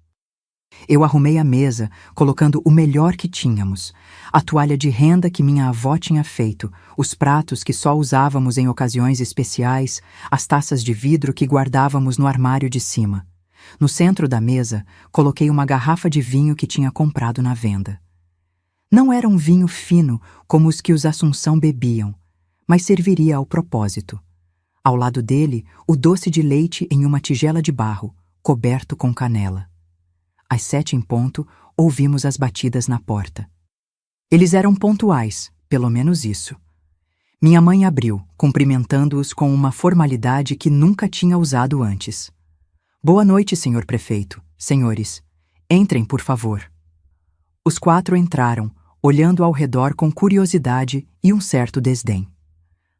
Eu arrumei a mesa, colocando o melhor que tínhamos: a toalha de renda que minha avó tinha feito, os pratos que só usávamos em ocasiões especiais, as taças de vidro que guardávamos no armário de cima. No centro da mesa, coloquei uma garrafa de vinho que tinha comprado na venda. Não era um vinho fino como os que os Assunção bebiam, mas serviria ao propósito. Ao lado dele, o doce de leite em uma tigela de barro, coberto com canela. Às 7 em ponto, ouvimos as batidas na porta. Eles eram pontuais, pelo menos isso. Minha mãe abriu, cumprimentando-os com uma formalidade que nunca tinha usado antes. Boa noite, senhor prefeito, senhores. Entrem, por favor. Os 4 entraram, olhando ao redor com curiosidade e um certo desdém.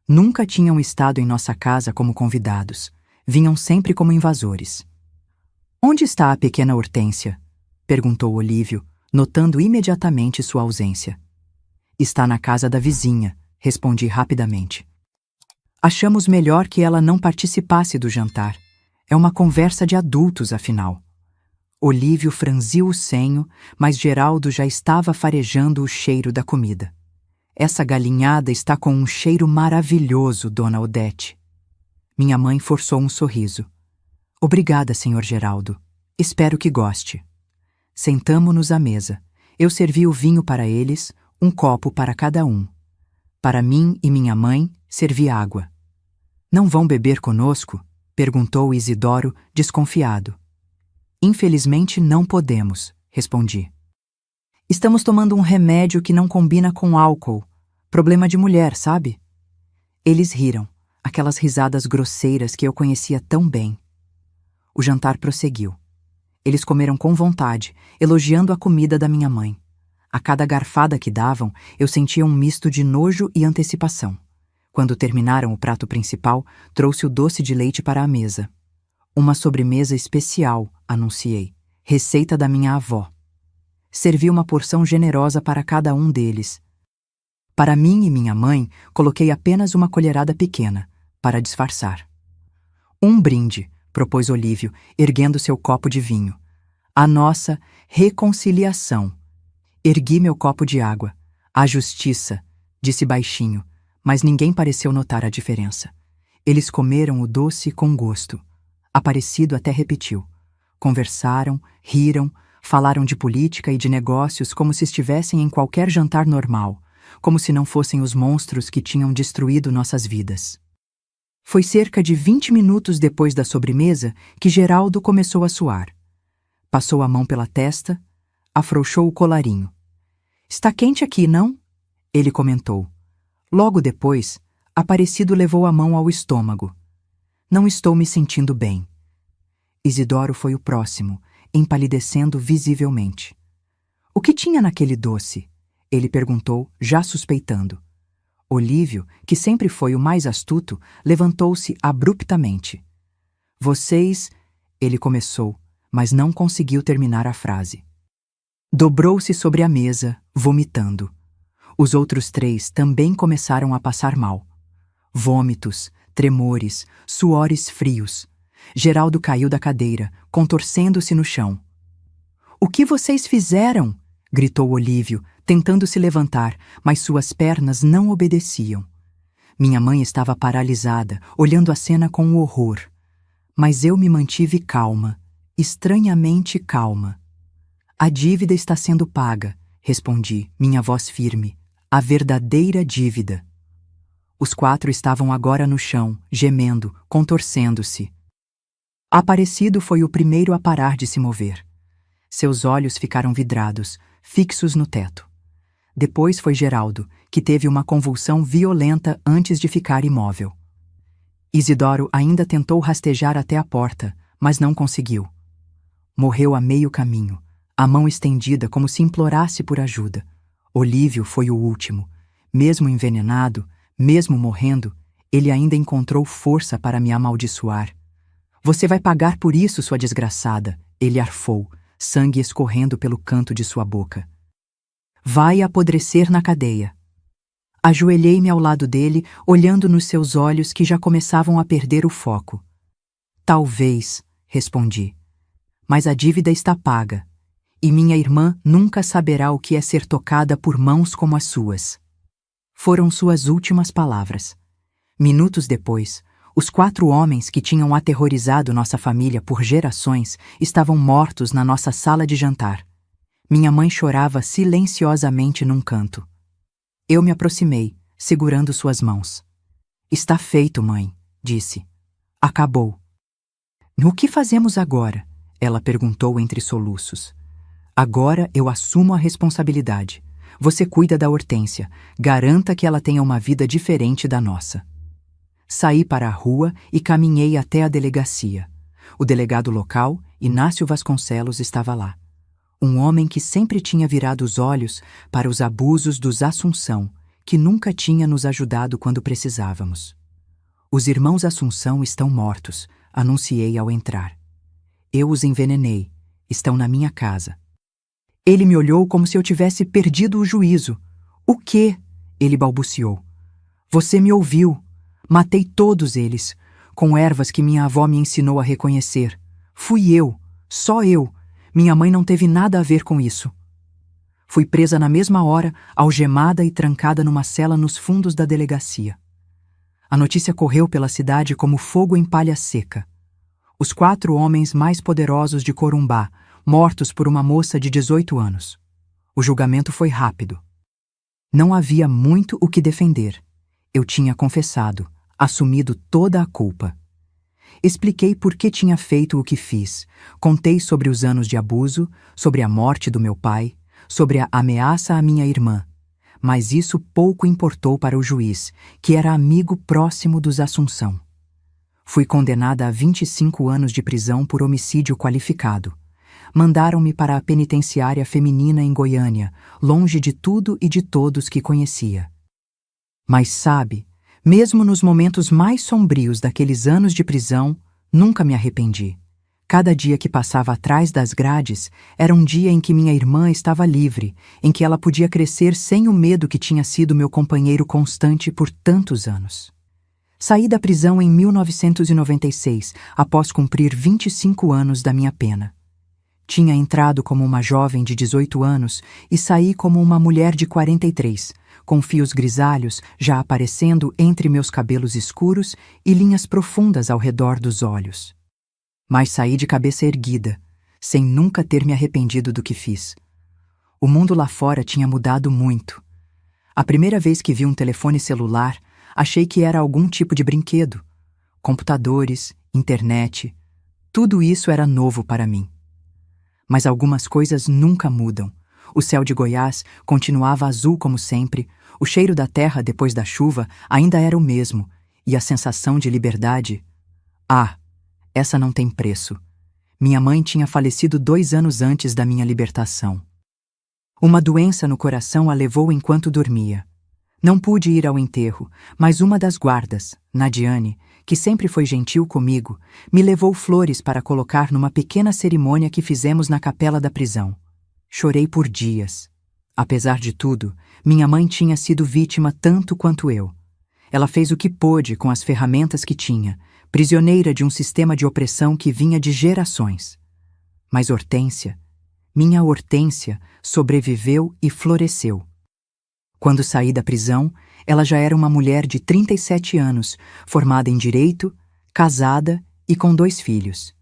Nunca tinham estado em nossa casa como convidados. Vinham sempre como invasores. Onde está a pequena Hortência? Perguntou Olívio, notando imediatamente sua ausência. Está na casa da vizinha, respondi rapidamente. Achamos melhor que ela não participasse do jantar. É uma conversa de adultos, afinal. Olívio franziu o senho, mas Geraldo já estava farejando o cheiro da comida. Essa galinhada está com um cheiro maravilhoso, dona Odete. Minha mãe forçou um sorriso. Obrigada, senhor Geraldo. Espero que goste. Sentamo-nos à mesa. Eu servi o vinho para eles, um copo para cada um. Para mim e minha mãe, servi água. Não vão beber conosco? Perguntou Isidoro, desconfiado. Infelizmente não podemos, respondi. Estamos tomando um remédio que não combina com álcool. Problema de mulher, sabe? Eles riram, aquelas risadas grosseiras que eu conhecia tão bem. O jantar prosseguiu. Eles comeram com vontade, elogiando a comida da minha mãe. A cada garfada que davam, eu sentia um misto de nojo e antecipação. Quando terminaram o prato principal, trouxe o doce de leite para a mesa. Uma sobremesa especial, anunciei. Receita da minha avó. Servi uma porção generosa para cada um deles. Para mim e minha mãe, coloquei apenas uma colherada pequena, para disfarçar. Um brinde, propôs Olívio, erguendo seu copo de vinho. A nossa reconciliação. Ergui meu copo de água. A justiça, disse baixinho, mas ninguém pareceu notar a diferença. Eles comeram o doce com gosto. Aparecido até repetiu. Conversaram, riram, falaram de política e de negócios como se estivessem em qualquer jantar normal, como se não fossem os monstros que tinham destruído nossas vidas. Foi cerca de 20 minutos depois da sobremesa que Geraldo começou a suar. Passou a mão pela testa, afrouxou o colarinho. Está quente aqui, não? Ele comentou. Logo depois, Aparecido levou a mão ao estômago. Não estou me sentindo bem. Isidoro foi o próximo, empalidecendo visivelmente. O que tinha naquele doce? Ele perguntou, já suspeitando. Olívio, que sempre foi o mais astuto, levantou-se abruptamente. Vocês... Ele começou, mas não conseguiu terminar a frase. Dobrou-se sobre a mesa, vomitando. Os outros 3 também começaram a passar mal. Vômitos, tremores, suores frios. Geraldo caiu da cadeira, contorcendo-se no chão. "O que vocês fizeram?" gritou Olívio, tentando se levantar, mas suas pernas não obedeciam. Minha mãe estava paralisada, olhando a cena com horror. Mas eu me mantive calma, estranhamente calma. "A dívida está sendo paga", respondi, minha voz firme. "A verdadeira dívida." Os 4 estavam agora no chão, gemendo, contorcendo-se. Aparecido foi o primeiro a parar de se mover. Seus olhos ficaram vidrados, fixos no teto. Depois foi Geraldo, que teve uma convulsão violenta antes de ficar imóvel. Isidoro ainda tentou rastejar até a porta, mas não conseguiu. Morreu a meio caminho, a mão estendida como se implorasse por ajuda. Olívio foi o último. Mesmo envenenado, mesmo morrendo, ele ainda encontrou força para me amaldiçoar. "Você vai pagar por isso, sua desgraçada", ele arfou, sangue escorrendo pelo canto de sua boca. "Vai apodrecer na cadeia." Ajoelhei-me ao lado dele, olhando nos seus olhos que já começavam a perder o foco. "Talvez", respondi. "Mas a dívida está paga, e minha irmã nunca saberá o que é ser tocada por mãos como as suas." Foram suas últimas palavras. Minutos depois, os 4 homens que tinham aterrorizado nossa família por gerações estavam mortos na nossa sala de jantar. Minha mãe chorava silenciosamente num canto. Eu me aproximei, segurando suas mãos. "Está feito, mãe", disse. "Acabou." "O que fazemos agora?" ela perguntou entre soluços. "Agora eu assumo a responsabilidade. Você cuida da Hortência. Garanta que ela tenha uma vida diferente da nossa." Saí para a rua e caminhei até a delegacia. O delegado local, Inácio Vasconcelos, estava lá. Um homem que sempre tinha virado os olhos para os abusos dos Assunção, que nunca tinha nos ajudado quando precisávamos. "Os irmãos Assunção estão mortos", anunciei ao entrar. "Eu os envenenei. Estão na minha casa." Ele me olhou como se eu tivesse perdido o juízo. "O quê?" ele balbuciou. "Você me ouviu. Matei todos eles, com ervas que minha avó me ensinou a reconhecer. Fui eu, só eu. Minha mãe não teve nada a ver com isso." Fui presa na mesma hora, algemada e trancada numa cela nos fundos da delegacia. A notícia correu pela cidade como fogo em palha seca. Os 4 homens mais poderosos de Corumbá, mortos por uma moça de 18 anos. O julgamento foi rápido. Não havia muito o que defender. Eu tinha confessado, assumido toda a culpa. Expliquei por que tinha feito o que fiz, contei sobre os anos de abuso, sobre a morte do meu pai, sobre a ameaça à minha irmã. Mas isso pouco importou para o juiz, que era amigo próximo dos Assunção. Fui condenada a 25 anos de prisão por homicídio qualificado. Mandaram-me para a penitenciária feminina em Goiânia, longe de tudo e de todos que conhecia. Mas sabe, mesmo nos momentos mais sombrios daqueles anos de prisão, nunca me arrependi. Cada dia que passava atrás das grades era um dia em que minha irmã estava livre, em que ela podia crescer sem o medo que tinha sido meu companheiro constante por tantos anos. Saí da prisão em 1996, após cumprir 25 anos da minha pena. Tinha entrado como uma jovem de 18 anos e saí como uma mulher de 43, com fios grisalhos já aparecendo entre meus cabelos escuros e linhas profundas ao redor dos olhos. Mas saí de cabeça erguida, sem nunca ter me arrependido do que fiz. O mundo lá fora tinha mudado muito. A primeira vez que vi um telefone celular, achei que era algum tipo de brinquedo. Computadores, internet, tudo isso era novo para mim. Mas algumas coisas nunca mudam. O céu de Goiás continuava azul como sempre, o cheiro da terra depois da chuva ainda era o mesmo, e a sensação de liberdade... essa não tem preço. Minha mãe tinha falecido 2 anos antes da minha libertação. Uma doença no coração a levou enquanto dormia. Não pude ir ao enterro, mas uma das guardas, Nadiane, que sempre foi gentil comigo, me levou flores para colocar numa pequena cerimônia que fizemos na capela da prisão. Chorei por dias. Apesar de tudo, minha mãe tinha sido vítima tanto quanto eu. Ela fez o que pôde com as ferramentas que tinha, prisioneira de um sistema de opressão que vinha de gerações. Mas Hortência, minha Hortência, sobreviveu e floresceu. Quando saí da prisão, ela já era uma mulher de 37 anos, formada em direito, casada e com 2 filhos.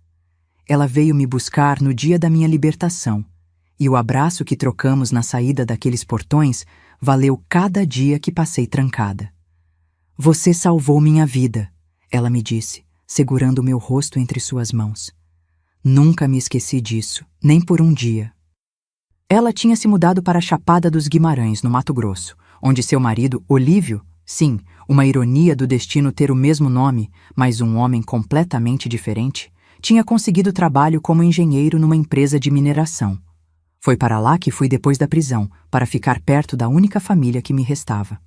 Ela veio me buscar no dia da minha libertação, e o abraço que trocamos na saída daqueles portões valeu cada dia que passei trancada. Você salvou minha vida, ela me disse, segurando meu rosto entre suas mãos. Nunca me esqueci disso, nem por um dia. Ela tinha se mudado para a Chapada dos Guimarães, no Mato Grosso, onde seu marido, Olívio, sim, uma ironia do destino ter o mesmo nome, mas um homem completamente diferente, tinha conseguido trabalho como engenheiro numa empresa de mineração. Foi para lá que fui depois da prisão, para ficar perto da única família que me restava.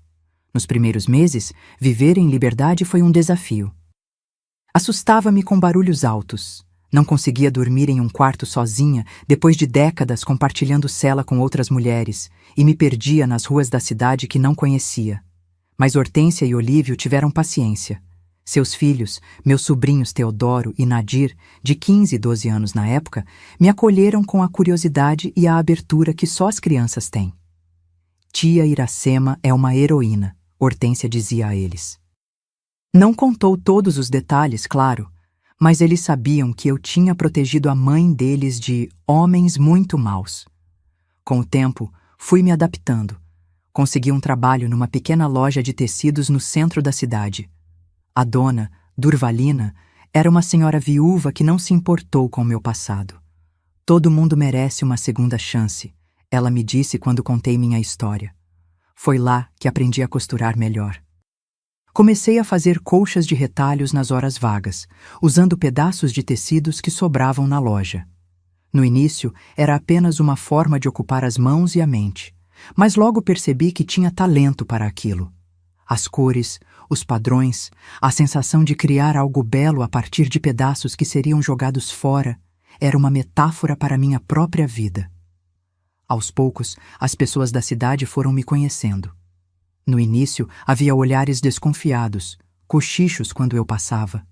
Nos primeiros meses, viver em liberdade foi um desafio. Assustava-me com barulhos altos. Não conseguia dormir em um quarto sozinha depois de décadas compartilhando cela com outras mulheres e me perdia nas ruas da cidade que não conhecia. Mas Hortência e Olívio tiveram paciência. Seus filhos, meus sobrinhos Teodoro e Nadir, de 15 e 12 anos na época, me acolheram com a curiosidade e a abertura que só as crianças têm. Tia Iracema é uma heroína, Hortência dizia a eles. Não contou todos os detalhes, claro, mas eles sabiam que eu tinha protegido a mãe deles de homens muito maus. Com o tempo, fui me adaptando. Consegui um trabalho numa pequena loja de tecidos no centro da cidade. A dona, Durvalina, era uma senhora viúva que não se importou com o meu passado. Todo mundo merece uma segunda chance, ela me disse quando contei minha história. Foi lá que aprendi a costurar melhor. Comecei a fazer colchas de retalhos nas horas vagas, usando pedaços de tecidos que sobravam na loja. No início, era apenas uma forma de ocupar as mãos e a mente, mas logo percebi que tinha talento para aquilo. As cores, os padrões, a sensação de criar algo belo a partir de pedaços que seriam jogados fora, era uma metáfora para minha própria vida. Aos poucos, as pessoas da cidade foram me conhecendo. No início, havia olhares desconfiados, cochichos quando eu passava.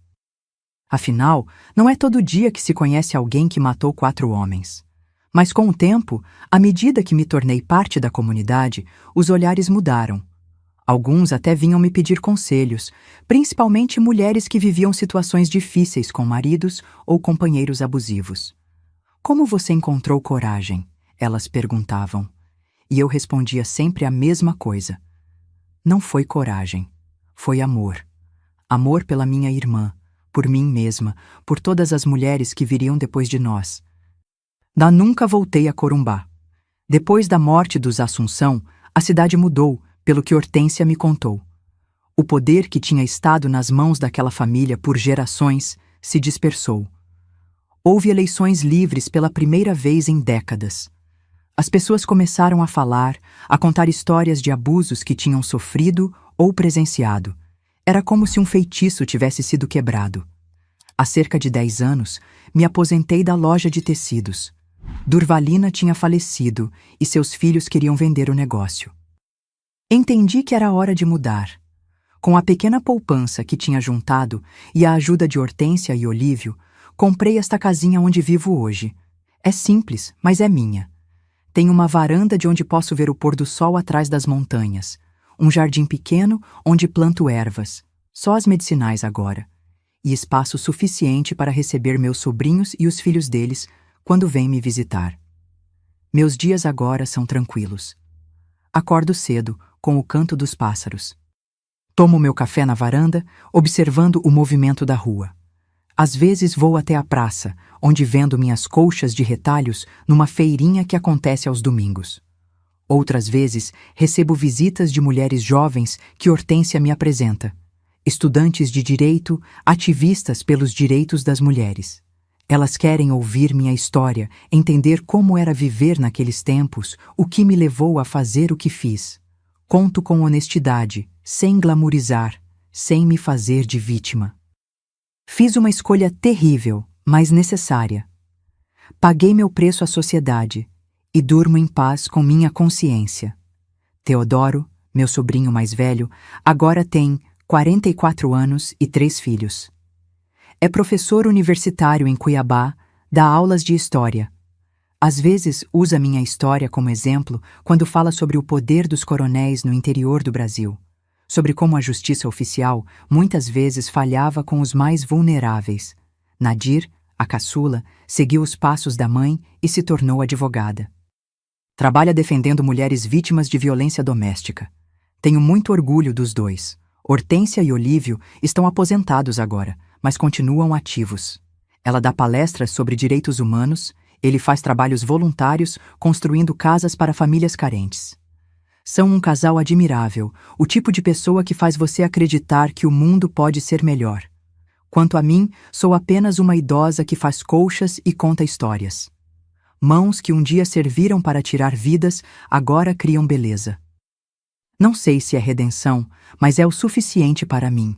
Afinal, não é todo dia que se conhece alguém que matou 4 homens. Mas com o tempo, à medida que me tornei parte da comunidade, os olhares mudaram. Alguns até vinham me pedir conselhos, principalmente mulheres que viviam situações difíceis com maridos ou companheiros abusivos. Como você encontrou coragem? Elas perguntavam. E eu respondia sempre a mesma coisa. Não foi coragem, foi amor. Amor pela minha irmã, por mim mesma, por todas as mulheres que viriam depois de nós. Nunca voltei a Corumbá. Depois da morte dos Assunção, a cidade mudou, pelo que Hortência me contou. O poder que tinha estado nas mãos daquela família por gerações se dispersou. Houve eleições livres pela primeira vez em décadas. As pessoas começaram a falar, a contar histórias de abusos que tinham sofrido ou presenciado. Era como se um feitiço tivesse sido quebrado. Há cerca de 10 anos, me aposentei da loja de tecidos. Durvalina tinha falecido e seus filhos queriam vender o negócio. Entendi que era hora de mudar. Com a pequena poupança que tinha juntado e a ajuda de Hortência e Olívio, comprei esta casinha onde vivo hoje. É simples, mas é minha. Tem uma varanda de onde posso ver o pôr do sol atrás das montanhas. Um jardim pequeno onde planto ervas, só as medicinais agora. E espaço suficiente para receber meus sobrinhos e os filhos deles quando vêm me visitar. Meus dias agora são tranquilos. Acordo cedo, com o canto dos pássaros. Tomo meu café na varanda, observando o movimento da rua. Às vezes vou até a praça, onde vendo minhas colchas de retalhos numa feirinha que acontece aos domingos. Outras vezes recebo visitas de mulheres jovens que Hortência me apresenta. Estudantes de direito, ativistas pelos direitos das mulheres. Elas querem ouvir minha história, entender como era viver naqueles tempos, o que me levou a fazer o que fiz. Conto com honestidade, sem glamourizar, sem me fazer de vítima. Fiz uma escolha terrível, mas necessária. Paguei meu preço à sociedade e durmo em paz com minha consciência. Teodoro, meu sobrinho mais velho, agora tem 44 anos e 3 filhos. É professor universitário em Cuiabá, dá aulas de história. Às vezes usa minha história como exemplo quando fala sobre o poder dos coronéis no interior do Brasil, sobre como a justiça oficial muitas vezes falhava com os mais vulneráveis. Nadir, a caçula, seguiu os passos da mãe e se tornou advogada. Trabalha defendendo mulheres vítimas de violência doméstica. Tenho muito orgulho dos dois. Hortência e Olívio estão aposentados agora, mas continuam ativos. Ela dá palestras sobre direitos humanos, ele faz trabalhos voluntários construindo casas para famílias carentes. São um casal admirável, o tipo de pessoa que faz você acreditar que o mundo pode ser melhor. Quanto a mim, sou apenas uma idosa que faz colchas e conta histórias. Mãos que um dia serviram para tirar vidas, agora criam beleza. Não sei se é redenção, mas é o suficiente para mim.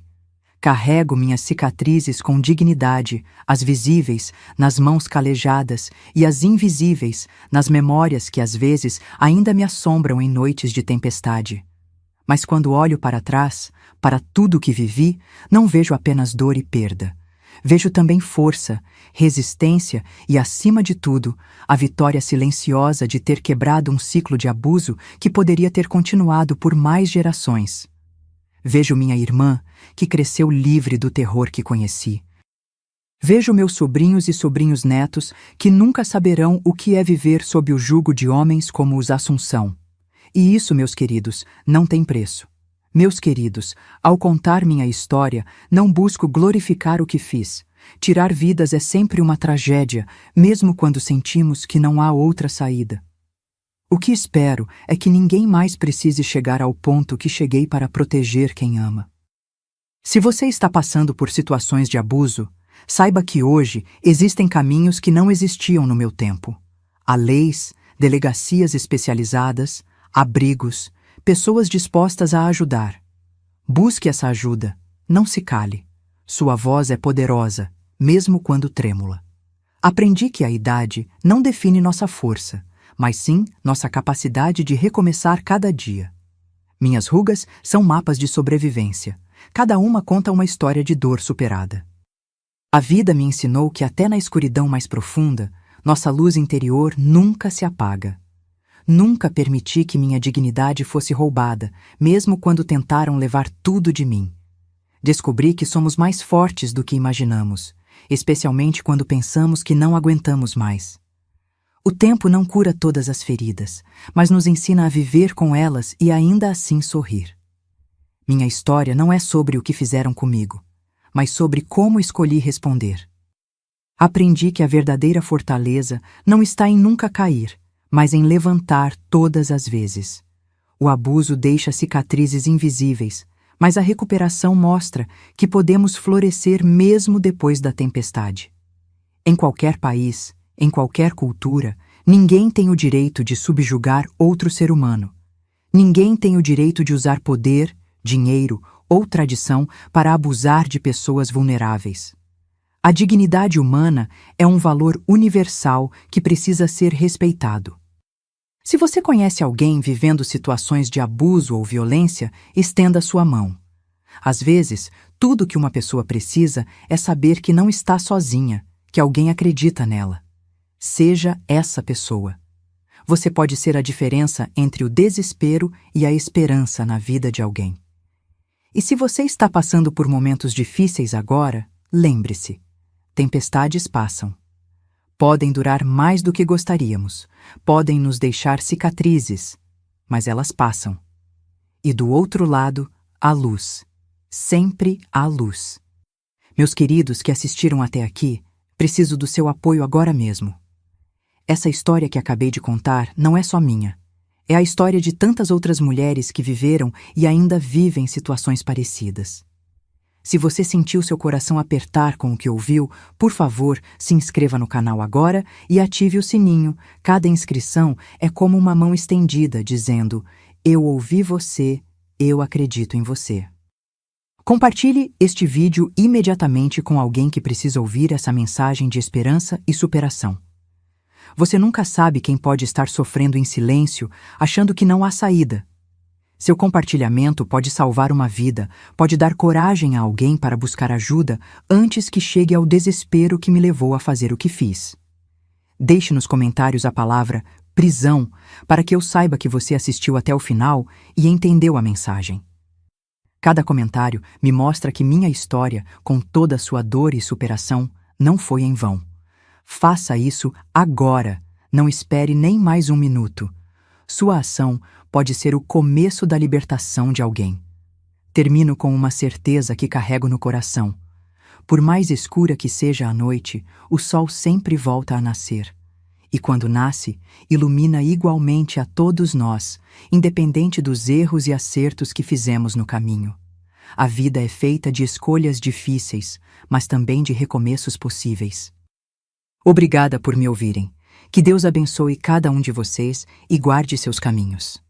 Carrego minhas cicatrizes com dignidade, as visíveis, nas mãos calejadas, e as invisíveis, nas memórias que às vezes ainda me assombram em noites de tempestade. Mas quando olho para trás, para tudo que vivi, não vejo apenas dor e perda. Vejo também força, resistência e, acima de tudo, a vitória silenciosa de ter quebrado um ciclo de abuso que poderia ter continuado por mais gerações. Vejo minha irmã, que cresceu livre do terror que conheci. Vejo meus sobrinhos e sobrinhos netos que nunca saberão o que é viver sob o jugo de homens como os Assunção. E isso, meus queridos, não tem preço. Meus queridos, ao contar minha história, não busco glorificar o que fiz. Tirar vidas é sempre uma tragédia, mesmo quando sentimos que não há outra saída. O que espero é que ninguém mais precise chegar ao ponto que cheguei para proteger quem ama. Se você está passando por situações de abuso, saiba que hoje existem caminhos que não existiam no meu tempo. Há leis, delegacias especializadas, abrigos, pessoas dispostas a ajudar. Busque essa ajuda, não se cale. Sua voz é poderosa, mesmo quando trêmula. Aprendi que a idade não define nossa força, mas sim nossa capacidade de recomeçar cada dia. Minhas rugas são mapas de sobrevivência. Cada uma conta uma história de dor superada. A vida me ensinou que até na escuridão mais profunda, nossa luz interior nunca se apaga. Nunca permiti que minha dignidade fosse roubada, mesmo quando tentaram levar tudo de mim. Descobri que somos mais fortes do que imaginamos, especialmente quando pensamos que não aguentamos mais. O tempo não cura todas as feridas, mas nos ensina a viver com elas e ainda assim sorrir. Minha história não é sobre o que fizeram comigo, mas sobre como escolhi responder. Aprendi que a verdadeira fortaleza não está em nunca cair, mas em levantar todas as vezes. O abuso deixa cicatrizes invisíveis, mas a recuperação mostra que podemos florescer mesmo depois da tempestade. Em qualquer país, em qualquer cultura, ninguém tem o direito de subjugar outro ser humano. Ninguém tem o direito de usar poder, dinheiro ou tradição para abusar de pessoas vulneráveis. A dignidade humana é um valor universal que precisa ser respeitado. Se você conhece alguém vivendo situações de abuso ou violência, estenda sua mão. Às vezes, tudo que uma pessoa precisa é saber que não está sozinha, que alguém acredita nela. Seja essa pessoa. Você pode ser a diferença entre o desespero e a esperança na vida de alguém. E se você está passando por momentos difíceis agora, lembre-se: tempestades passam. Podem durar mais do que gostaríamos, podem nos deixar cicatrizes, mas elas passam. E do outro lado, a luz. Sempre há luz. Meus queridos que assistiram até aqui, preciso do seu apoio agora mesmo. Essa história que acabei de contar não é só minha. É a história de tantas outras mulheres que viveram e ainda vivem situações parecidas. Se você sentiu seu coração apertar com o que ouviu, por favor, se inscreva no canal agora e ative o sininho. Cada inscrição é como uma mão estendida, dizendo: eu ouvi você, eu acredito em você. Compartilhe este vídeo imediatamente com alguém que precisa ouvir essa mensagem de esperança e superação. Você nunca sabe quem pode estar sofrendo em silêncio, achando que não há saída. Seu compartilhamento pode salvar uma vida, pode dar coragem a alguém para buscar ajuda antes que chegue ao desespero que me levou a fazer o que fiz. Deixe nos comentários a palavra prisão para que eu saiba que você assistiu até o final e entendeu a mensagem. Cada comentário me mostra que minha história, com toda a sua dor e superação, não foi em vão. Faça isso agora, não espere nem mais um minuto. Sua ação pode ser o começo da libertação de alguém. Termino com uma certeza que carrego no coração. Por mais escura que seja a noite, o sol sempre volta a nascer. E quando nasce, ilumina igualmente a todos nós, independente dos erros e acertos que fizemos no caminho. A vida é feita de escolhas difíceis, mas também de recomeços possíveis. Obrigada por me ouvirem. Que Deus abençoe cada um de vocês e guarde seus caminhos.